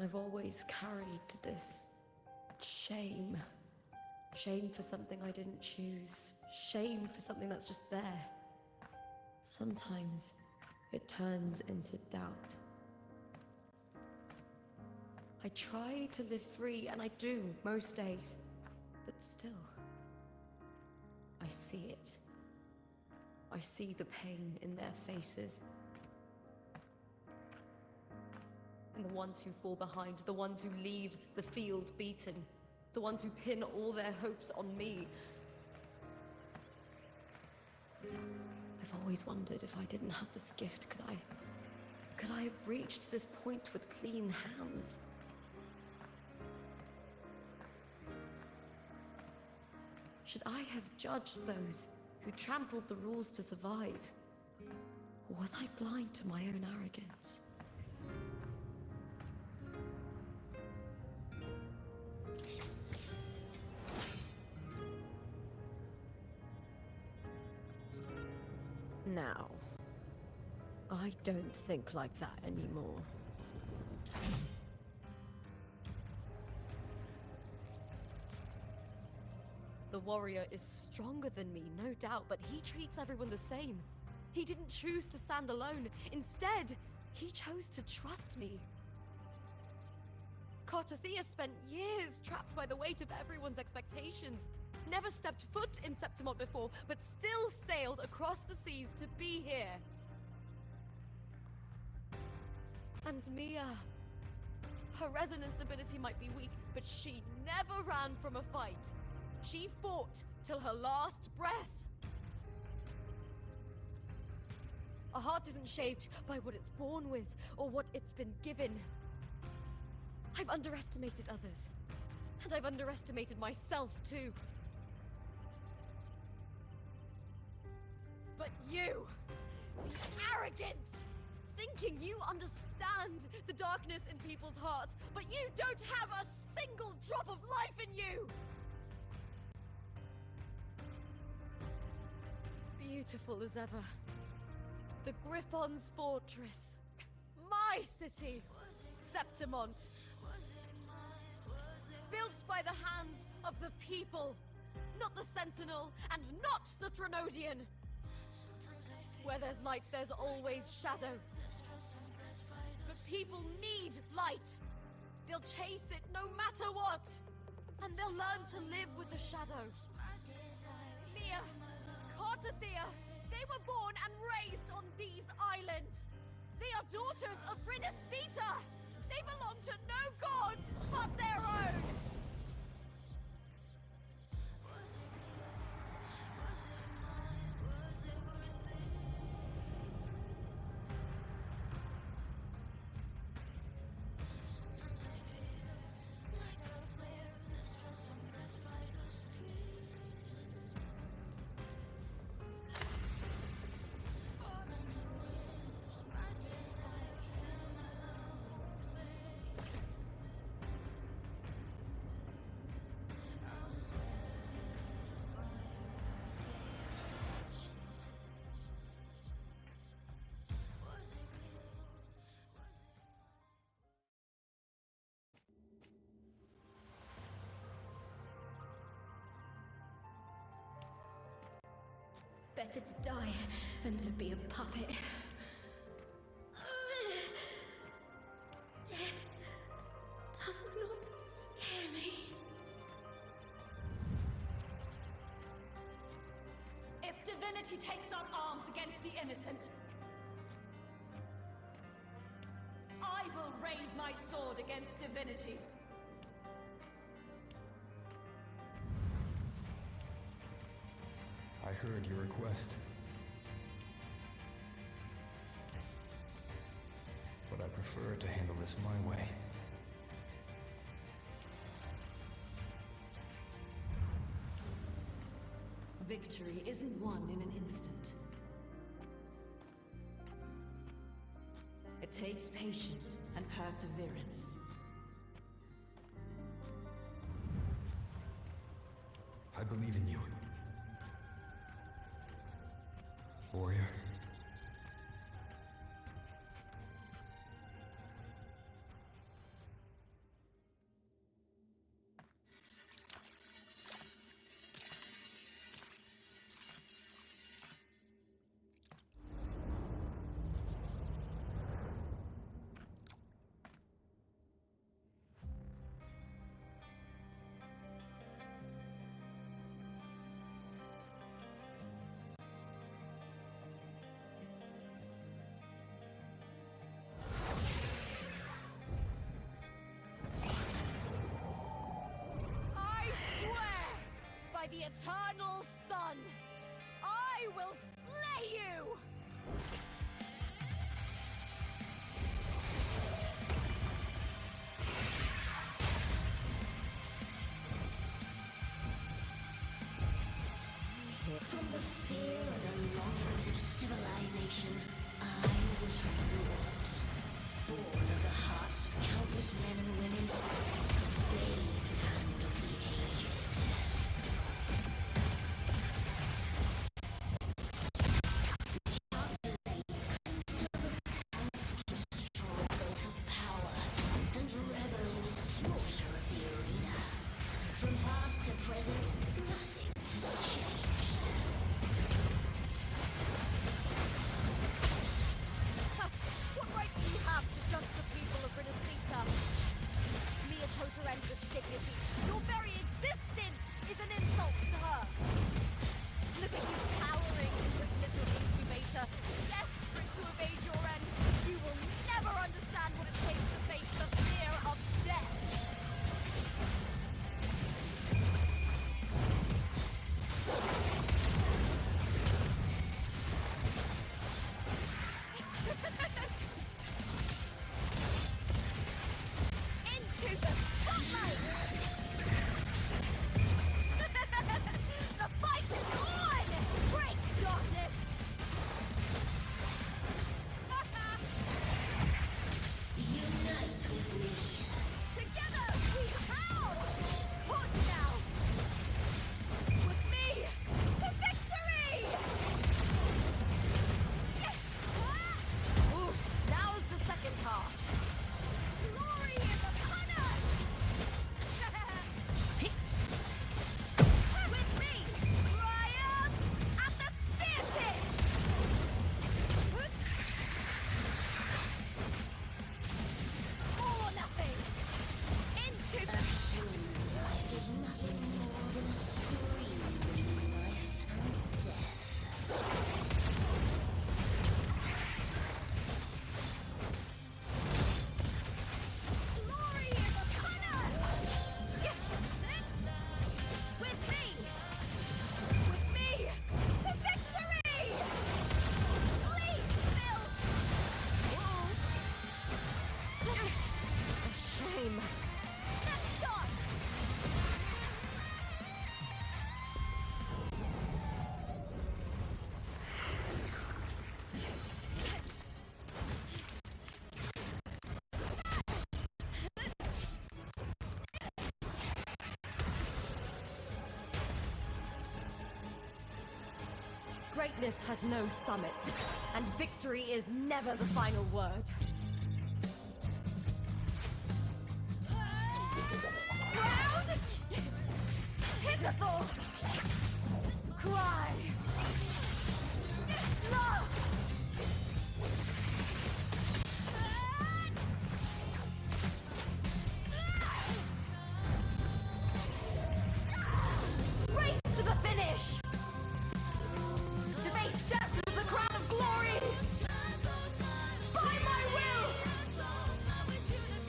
S6: I've always carried this shame. Shame for something I didn't choose. Shame for something that's just there. Sometimes it turns into doubt. I try to live free, and I do most days. But still, I see it. I see the pain in their faces. And the ones who fall behind, the ones who leave the field beaten, the ones who pin all their hopes on me. I've always wondered if I didn't have this gift, could I have reached this point with clean hands? Should I have judged those who trampled the rules to survive? Or was I blind to my own arrogance? Now, I don't think like that anymore. The warrior is stronger than me, no doubt, but he treats everyone the same. He didn't choose to stand alone. Instead, he chose to trust me. Cartothea spent years trapped by the weight of everyone's expectations. Never stepped foot in Septimont before, but still sailed across the seas to be here. And Mia, her resonance ability might be weak, but she never ran from a fight. She fought till her last breath. A heart isn't shaped by what it's born with or what it's been given. I've underestimated others, and I've underestimated myself too. But you, the arrogance, thinking you understand the darkness in people's hearts, but you don't have a single drop of life in you! Beautiful as ever. The Griffon's fortress. My city, Septimont. Built by the hands of the people, not the Sentinel and not the Threnodian. Where there's light, there's always shadow. But people need light. They'll chase it no matter what. And they'll learn to live with the shadow. Mia, Cartothea, they were born and raised on these islands. They are daughters of Brinacita. They belong to no gods but their own.
S10: Better to die than to be a puppet. Death does not scare me.
S12: If divinity takes up arms against the innocent, I will raise my sword against divinity.
S7: I heard your request. But I prefer to handle this my way.
S12: Victory isn't won in an instant. It takes patience and perseverance.
S7: I believe in you. Warrior.
S6: will slay you!
S10: From the fear and the longings of civilization, I was wrought. Born of the hearts of countless men and women, of babes and of the aged. Struggle for power and revel in the slaughter of the arena. From past to present, nothing has changed.
S6: What right do you have to judge the people of Renacita? Mia chose her end with dignity. Your very existence is an insult to her. Look at you cowering in this little incubator, desperate to evade your end. You will never understand what it takes to face the fear of death. Into the spotlight! The fight is on! Break darkness!
S10: Unite with me.
S6: Together we pound! On now! With me to victory! Ooh, now's the second half. Glory is upon us! With me, triumph at the spear All or nothing! Into the...
S10: Life is nothing more than a scream between life and death.
S6: Glory is upon us! With me! With me! To victory! Bleed, Phil! A shame. That's shot! Greatness has no summit, and victory is never the final word. Proud! Pitiful! Cry! Love! Race to the finish! To face death with the crown of glory! By my will!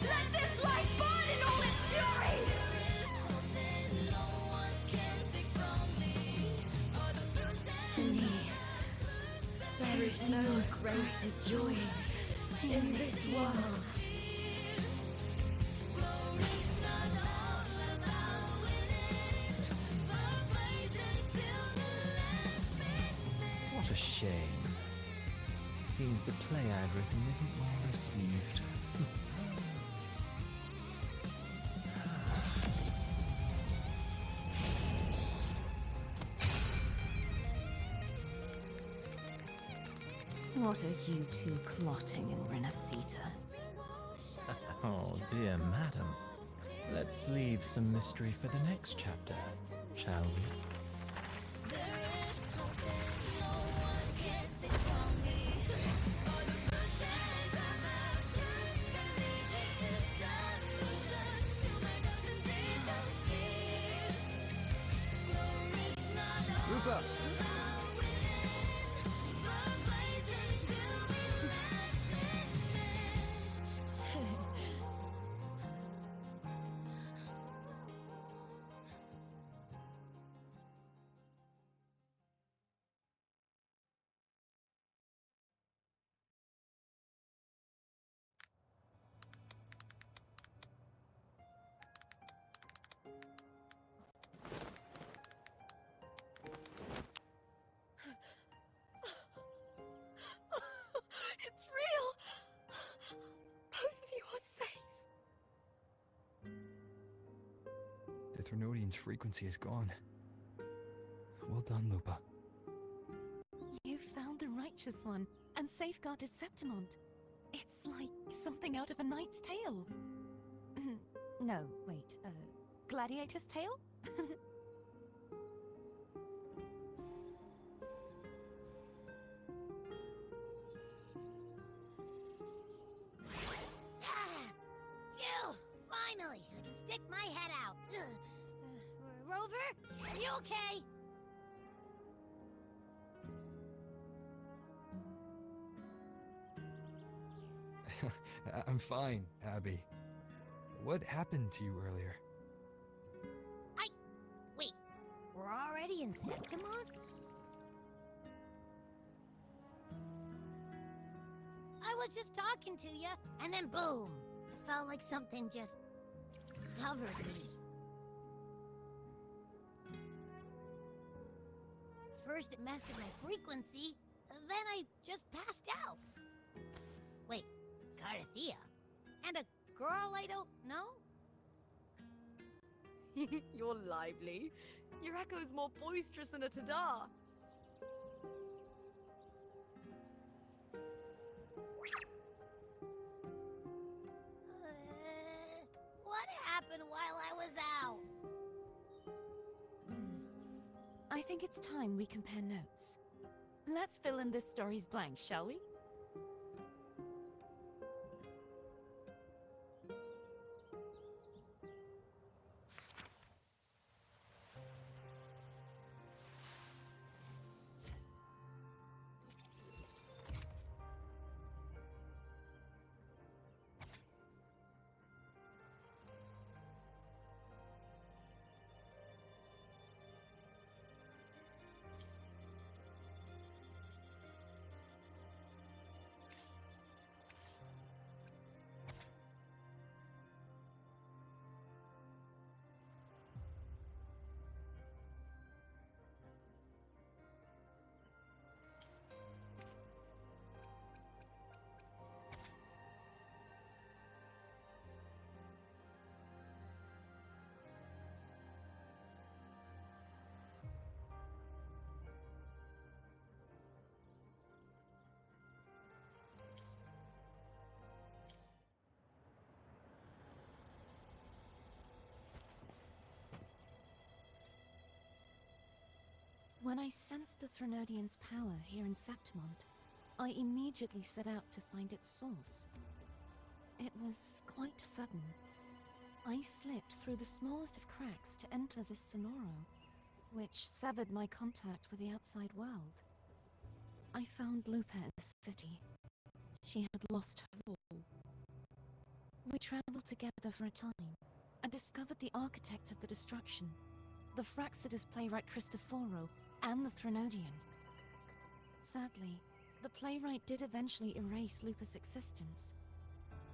S6: Let this light burn in all its fury! To me, there is no greater joy in this world.
S11: What a shame. Seems the play I've written isn't well received.
S1: What are you two plotting in Renacita?
S11: Oh, dear madam. Let's leave some mystery for the next chapter, shall we?
S9: Lupa!
S7: Threnodian's frequency is gone. Well done, Lupa.
S3: You found the righteous one and safeguarded Septimont. It's like something out of a knight's tale. No, wait, gladiator's tale?
S2: Phew! Finally, I can stick my head out. Rover, are you okay?
S7: I'm fine, Abby. What happened to you earlier?
S2: Wait, we're already in Septimont? I was just talking to you, and then boom! It felt like something just covered me. First it messed with my frequency, then I just passed out. Wait, Carthea? And a girl I don't know?
S6: You're lively. Your echo is more boisterous than a Tadar.
S2: What happened while I was out?
S3: I think it's time we compare notes. Let's fill in this story's blanks, shall we? When I sensed the Threnodian's power here in Septimont, I immediately set out to find its source. It was quite sudden. I slipped through the smallest of cracks to enter this Sonoro, which severed my contact with the outside world. I found Lupa in the city. She had lost her role. We traveled together for a time, and discovered the architects of the destruction, the Fraxidus playwright Cristoforo, and the Threnodian. Sadly, the playwright did eventually erase Lupa's existence.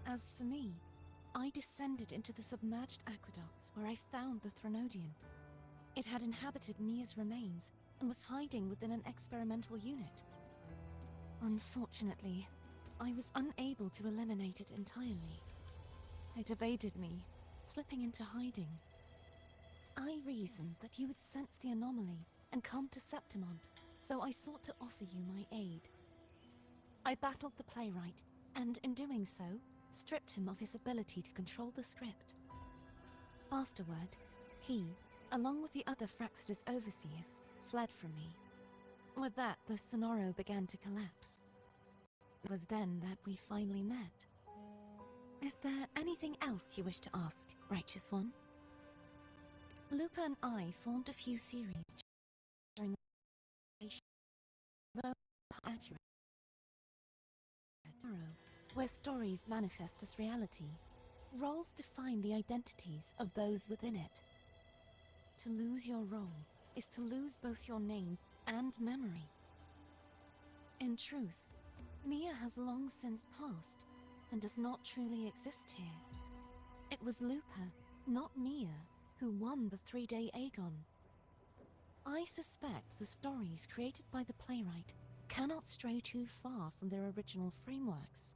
S3: As for me, I descended into the submerged aqueducts where I found the Threnodian. It had inhabited Nia's remains and was hiding within an experimental unit. Unfortunately, I was unable to eliminate it entirely. It evaded me, slipping into hiding. I reasoned that you would sense the anomaly and come to Septimont, so I sought to offer you my aid. I battled the playwright, and in doing so, stripped him of his ability to control the script. Afterward, he, along with the other Fraxidus overseers, fled from me. With that, the Sonoro began to collapse. It was then that we finally met. Is there anything else you wish to ask, Righteous One? Lupa and I formed a few theories during the though accurate, where stories manifest as reality. Roles define the identities of those within it. To lose your role is to lose both your name and memory. In truth, Mia has long since passed and does not truly exist here. It was Lupa, not Mia, who won the 3-day Aegon. I suspect the stories created by the playwright cannot stray too far from their original frameworks,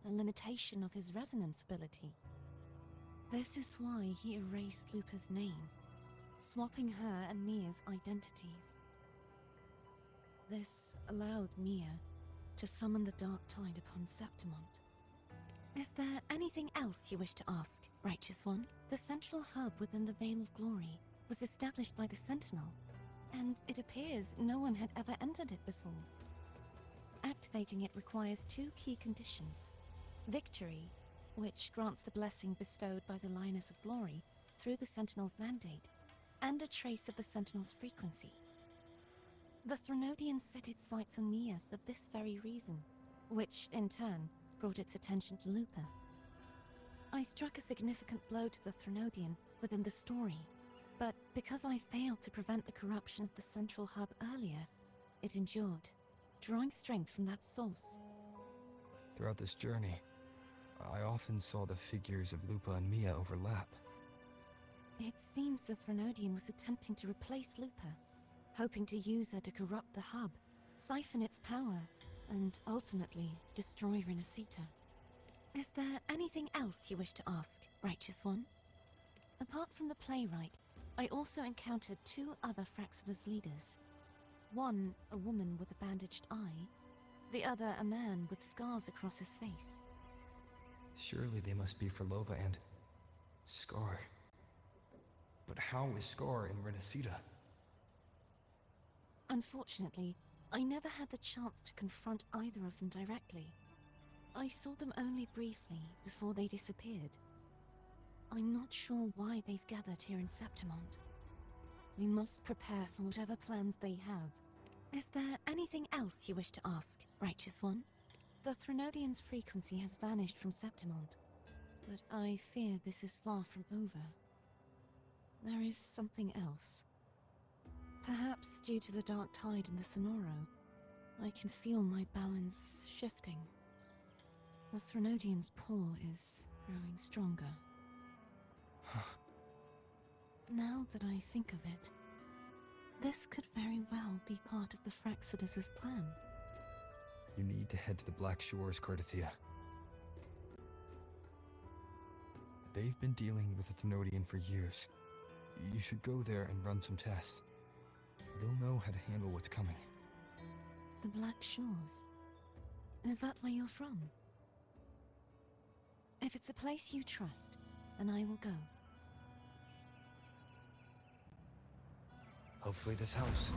S3: a limitation of his resonance ability. This is why he erased Lupa's name, swapping her and Mia's identities. This allowed Mia to summon the Dark Tide upon Septimont. Is there anything else you wish to ask, Righteous One? The central hub within the Veil of Glory was established by the Sentinel, and it appears no one had ever entered it before. Activating it requires two key conditions: victory, which grants the blessing bestowed by the Lioness of Glory through the Sentinel's mandate, and a trace of the Sentinel's frequency. The Threnodian set its sights on Mia for this very reason, which, in turn, brought its attention to Lupa. I struck a significant blow to the Threnodian within the story, but because I failed to prevent the corruption of the central hub earlier, it endured, drawing strength from that source.
S7: Throughout this journey, I often saw the figures of Lupa and Mia overlap.
S3: It seems the Threnodian was attempting to replace Lupa, hoping to use her to corrupt the hub, siphon its power, and ultimately destroy Renacita. Is there anything else you wish to ask, Righteous One? Apart from the playwright, I also encountered two other Fraxidus leaders. One, a woman with a bandaged eye, the other a man with scars across his face.
S7: Surely they must be Frolova and Scar. But how is Scar in Renacita?
S3: Unfortunately, I never had the chance to confront either of them directly. I saw them only briefly before they disappeared. I'm not sure why they've gathered here in Septimont. We must prepare for whatever plans they have. Is there anything else you wish to ask, Righteous One? The Threnodian's frequency has vanished from Septimont, but I fear this is far from over. There is something else. Perhaps due to the Dark Tide in the Sonoro, I can feel my balance shifting. The Threnodian's pull is growing stronger. Now that I think of it, this could very well be part of the Fraxidus' plan.
S7: You need to head to the Black Shores, Cardathia. They've been dealing with the Threnodian for years. You should go there and run some tests. They'll know how to handle what's coming.
S3: The Black Shores? Is that where you're from? If it's a place you trust, then I will go.
S7: Hopefully this helps.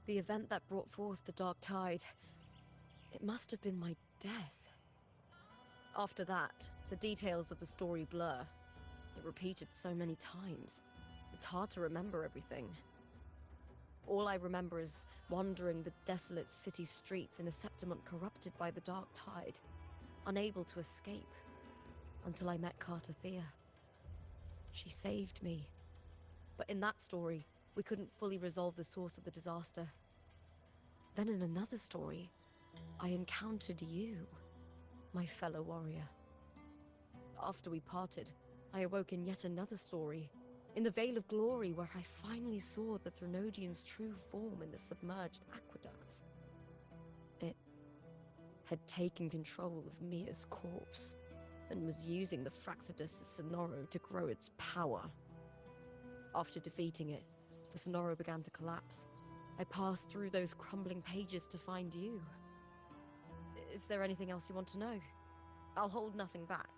S6: The event that brought forth the Dark Tide, it must have been my death. After that, the details of the story blur. It repeated so many times. It's hard to remember everything. All I remember is wandering the desolate city streets in a Septimont corrupted by the Dark Tide, unable to escape, until I met Cardathia. She saved me. But in that story, we couldn't fully resolve the source of the disaster. Then in another story, I encountered you, my fellow warrior. After we parted, I awoke in yet another story, in the Veil of Glory, where I finally saw the Threnodian's true form in the submerged aqueducts. It had taken control of Mia's corpse, and was using the Fraxidus' Sonoro to grow its power. After defeating it, the Sonoro began to collapse. I passed through those crumbling pages to find you. Is there anything else you want to know? I'll hold nothing back.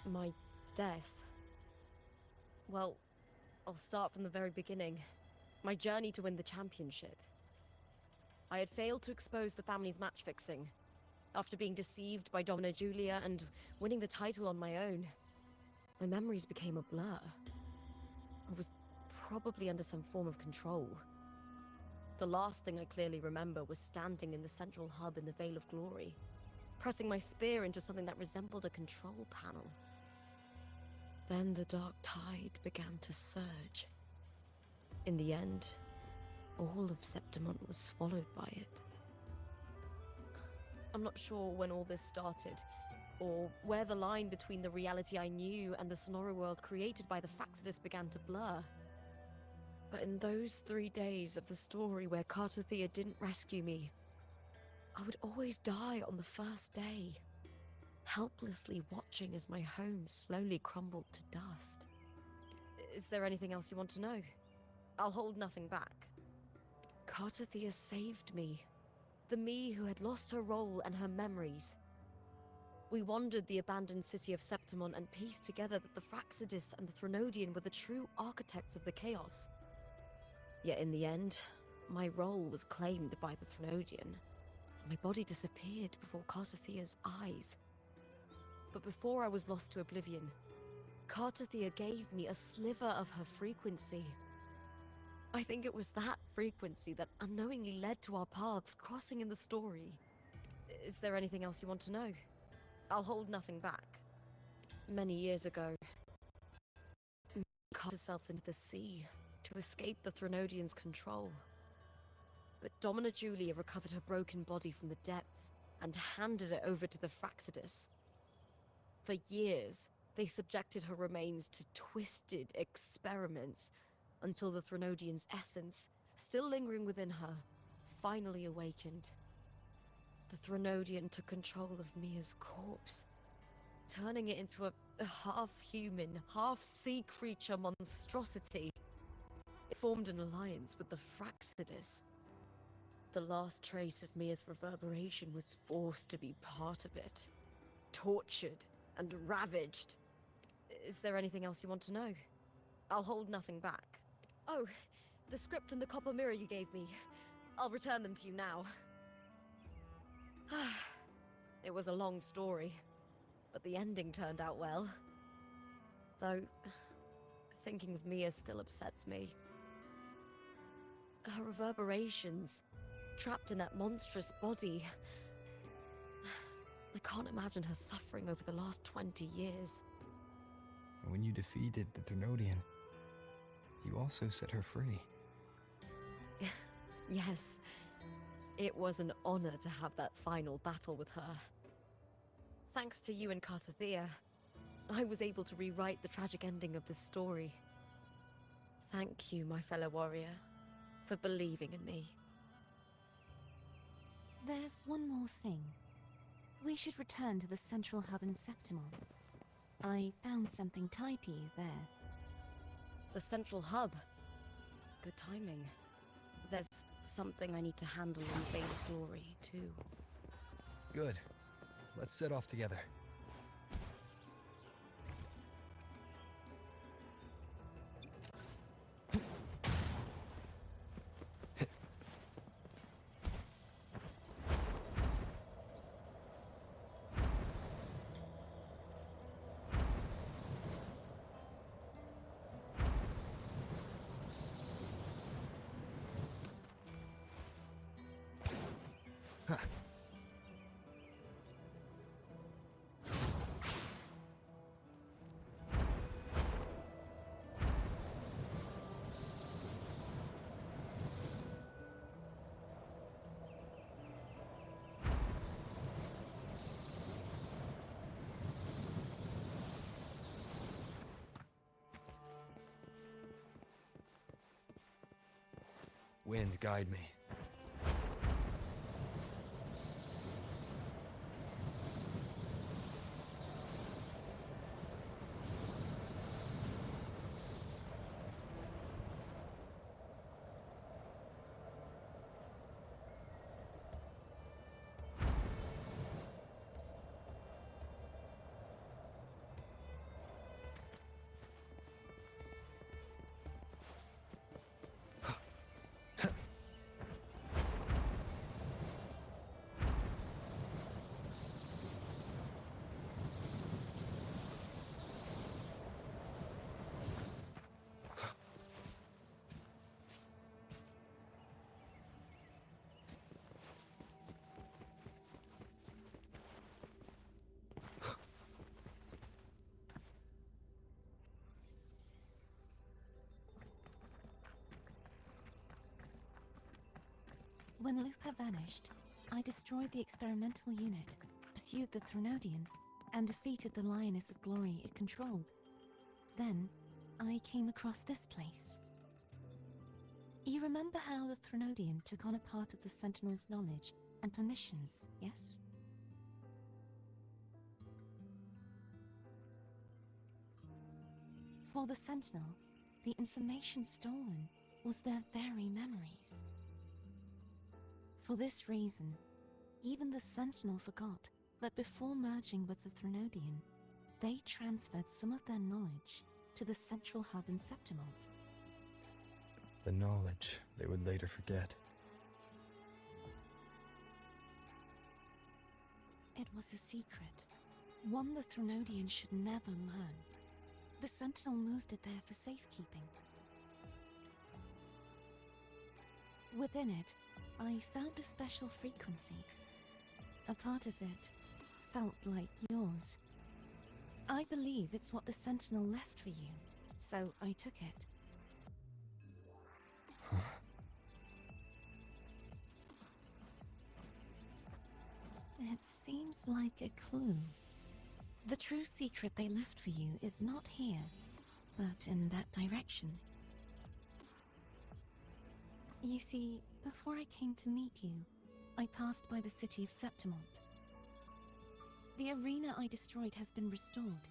S6: My death. Well, I'll start from the very beginning. My journey to win the championship. I had failed to expose the family's match-fixing. After being deceived by Domina Julia and winning the title on my own, my memories became a blur. I was probably under some form of control. The last thing I clearly remember was standing in the central hub in the Veil of Glory, pressing my spear into something that resembled a control panel. Then the Dark Tide began to surge. In the end, all of Septimont was swallowed by it. I'm not sure when all this started, or where the line between the reality I knew and the Sonoro world created by the Fraxidus began to blur. But in those 3 days of the story where Cardathia didn't rescue me, I would always die on the first day. helplessly watching as my home slowly crumbled to dust. Is there anything else you want to know? I'll hold nothing back. Cartathea saved me. The me who had lost her role and her memories. We wandered the abandoned city of Septimon and pieced together that the Fraxidus and the Threnodian were the true architects of the chaos. Yet in the end, my role was claimed by the Threnodian, and my body disappeared before Cartathea's eyes. But before I was lost to oblivion, Cartathea gave me a sliver of her frequency. I think it was that frequency that unknowingly led to our paths crossing in the story. Is there anything else you want to know? I'll hold nothing back. Many years ago, Mia cast herself into the sea to escape the Threnodian's control. But Domina Julia recovered her broken body from the depths and handed it over to the Fraxidus. For years, they subjected her remains to twisted experiments until the Threnodian's essence, still lingering within her, finally awakened. The Threnodian took control of Mia's corpse, turning it into a half-human, half-sea creature monstrosity. It formed an alliance with the Fraxidus. The last trace of Mia's reverberation was forced to be part of it, tortured and ravaged. Is there anything else you want to know? I'll hold nothing back. Oh, the script and the copper mirror you gave me. I'll return them to you now. It was a long story, but the ending turned out well. Though, thinking of Mia still upsets me. Her reverberations, trapped in that monstrous body. I can't imagine her suffering over the last 20 years.
S7: When you defeated the Threnodian, you also set her free.
S6: Yes. It was an honor to have that final battle with her. Thanks to you and Cartathea, I was able to rewrite the tragic ending of this story. Thank you, my fellow warrior, for believing in me.
S3: There's one more thing. We should return to the central hub in Septimon. I found something tied to you there.
S6: The central hub. Good timing. There's something I need to handle in Vain Glory, too.
S9: Good. Let's set off together.
S7: Wind, guide me.
S3: When Lupa vanished, I destroyed the experimental unit, pursued the Threnodian, and defeated the Lioness of Glory it controlled. Then, I came across this place. You remember how the Threnodian took on a part of the Sentinel's knowledge and permissions, yes? For the Sentinel, the information stolen was their very memories. For this reason, even the Sentinel forgot that before merging with the Threnodian, they transferred some of their knowledge to the central hub in Septimont.
S7: The knowledge they would later forget.
S3: It was a secret, one the Threnodian should never learn. The Sentinel moved it there for safekeeping. Within it, I found a special frequency. A part of it felt like yours. I believe it's what the Sentinel left for you, so I took it. It seems like a clue. The true secret they left for you is not here, but in that direction. You see, before I came to meet you, I passed by the city of Septimont. The arena I destroyed has been restored,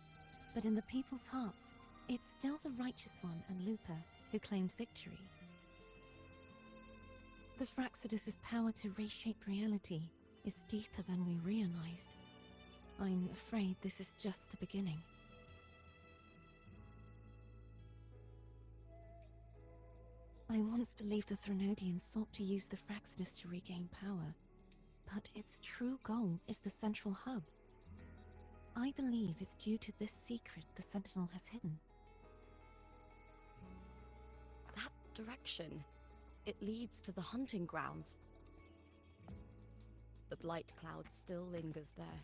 S3: but in the people's hearts, it's still the Righteous One and Lupa who claimed victory. The Fraxidus' power to reshape reality is deeper than we realized. I'm afraid this is just the beginning. I once believed the Threnodians sought to use the Fraxidus to regain power, but its true goal is the central hub. I believe it's due to this secret the Sentinel has hidden.
S6: That direction, it leads to the hunting grounds. The blight cloud still lingers there.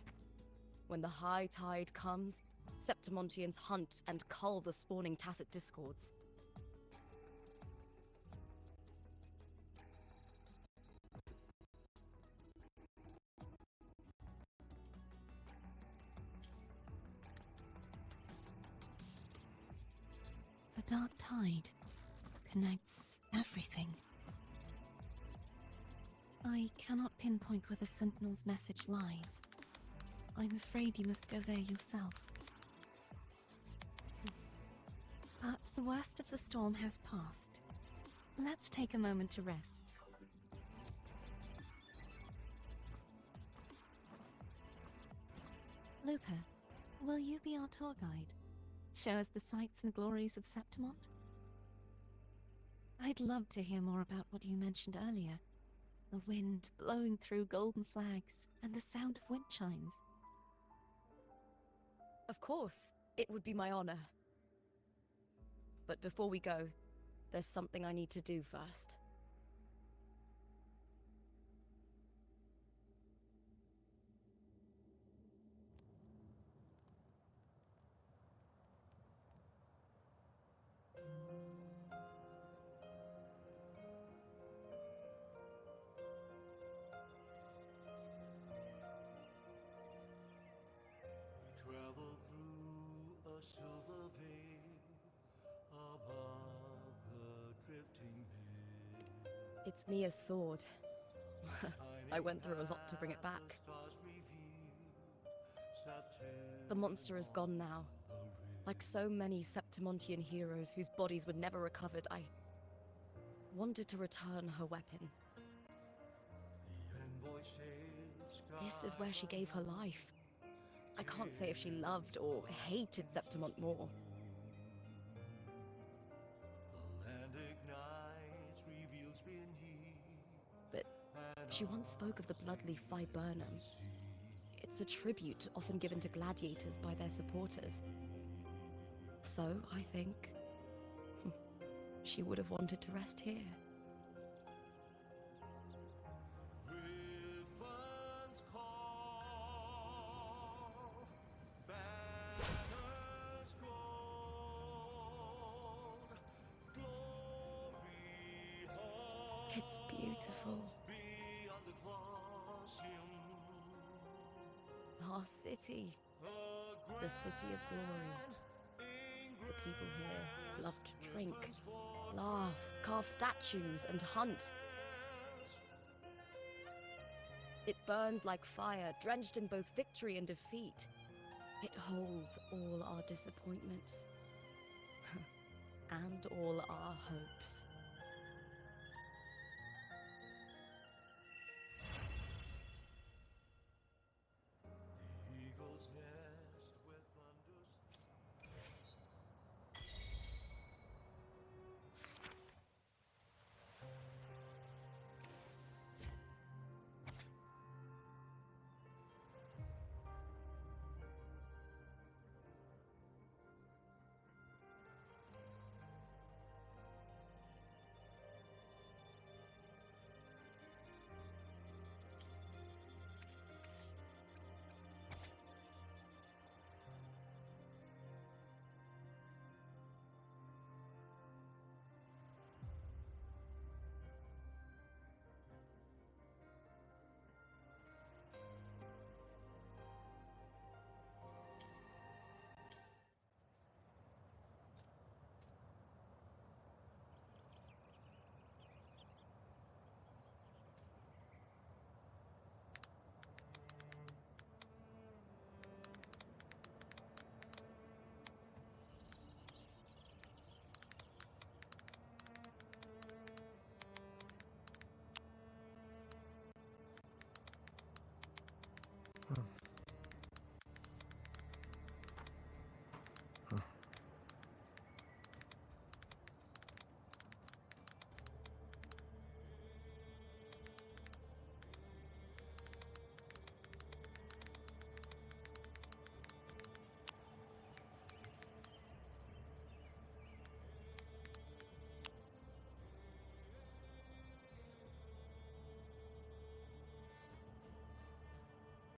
S6: When the high tide comes, Septimontians hunt and cull the spawning Tacit Discords.
S3: The dark tide connects everything. I cannot pinpoint where the Sentinel's message lies. I'm afraid you must go there yourself. But the worst of the storm has passed. Let's take a moment to rest. Lupa, will you be our tour guide? Show us the sights and glories of Septimont? I'd love to hear more about what you mentioned earlier. The wind blowing through golden flags and the sound of wind chimes.
S6: Of course, it would be my honor. But before we go, there's something I need to do first.
S8: Travel through a silver veil above the drifting bay.
S6: It's Mia's sword. I went through a lot to bring it back. The monster is gone now. Like so many Septimontian heroes whose bodies were never recovered, I wanted to return her weapon. This is where she gave her life. I can't say if she loved or hated Septimont more. But she once spoke of the bloodleaf viburnum. It's a tribute often given to gladiators by their supporters. So, I think, she would have wanted to rest here. It's beautiful. Our city. The city of glory. The people here love to drink, laugh, carve statues, and hunt. It burns like fire, drenched in both victory and defeat. It holds all our disappointments. and all our hopes.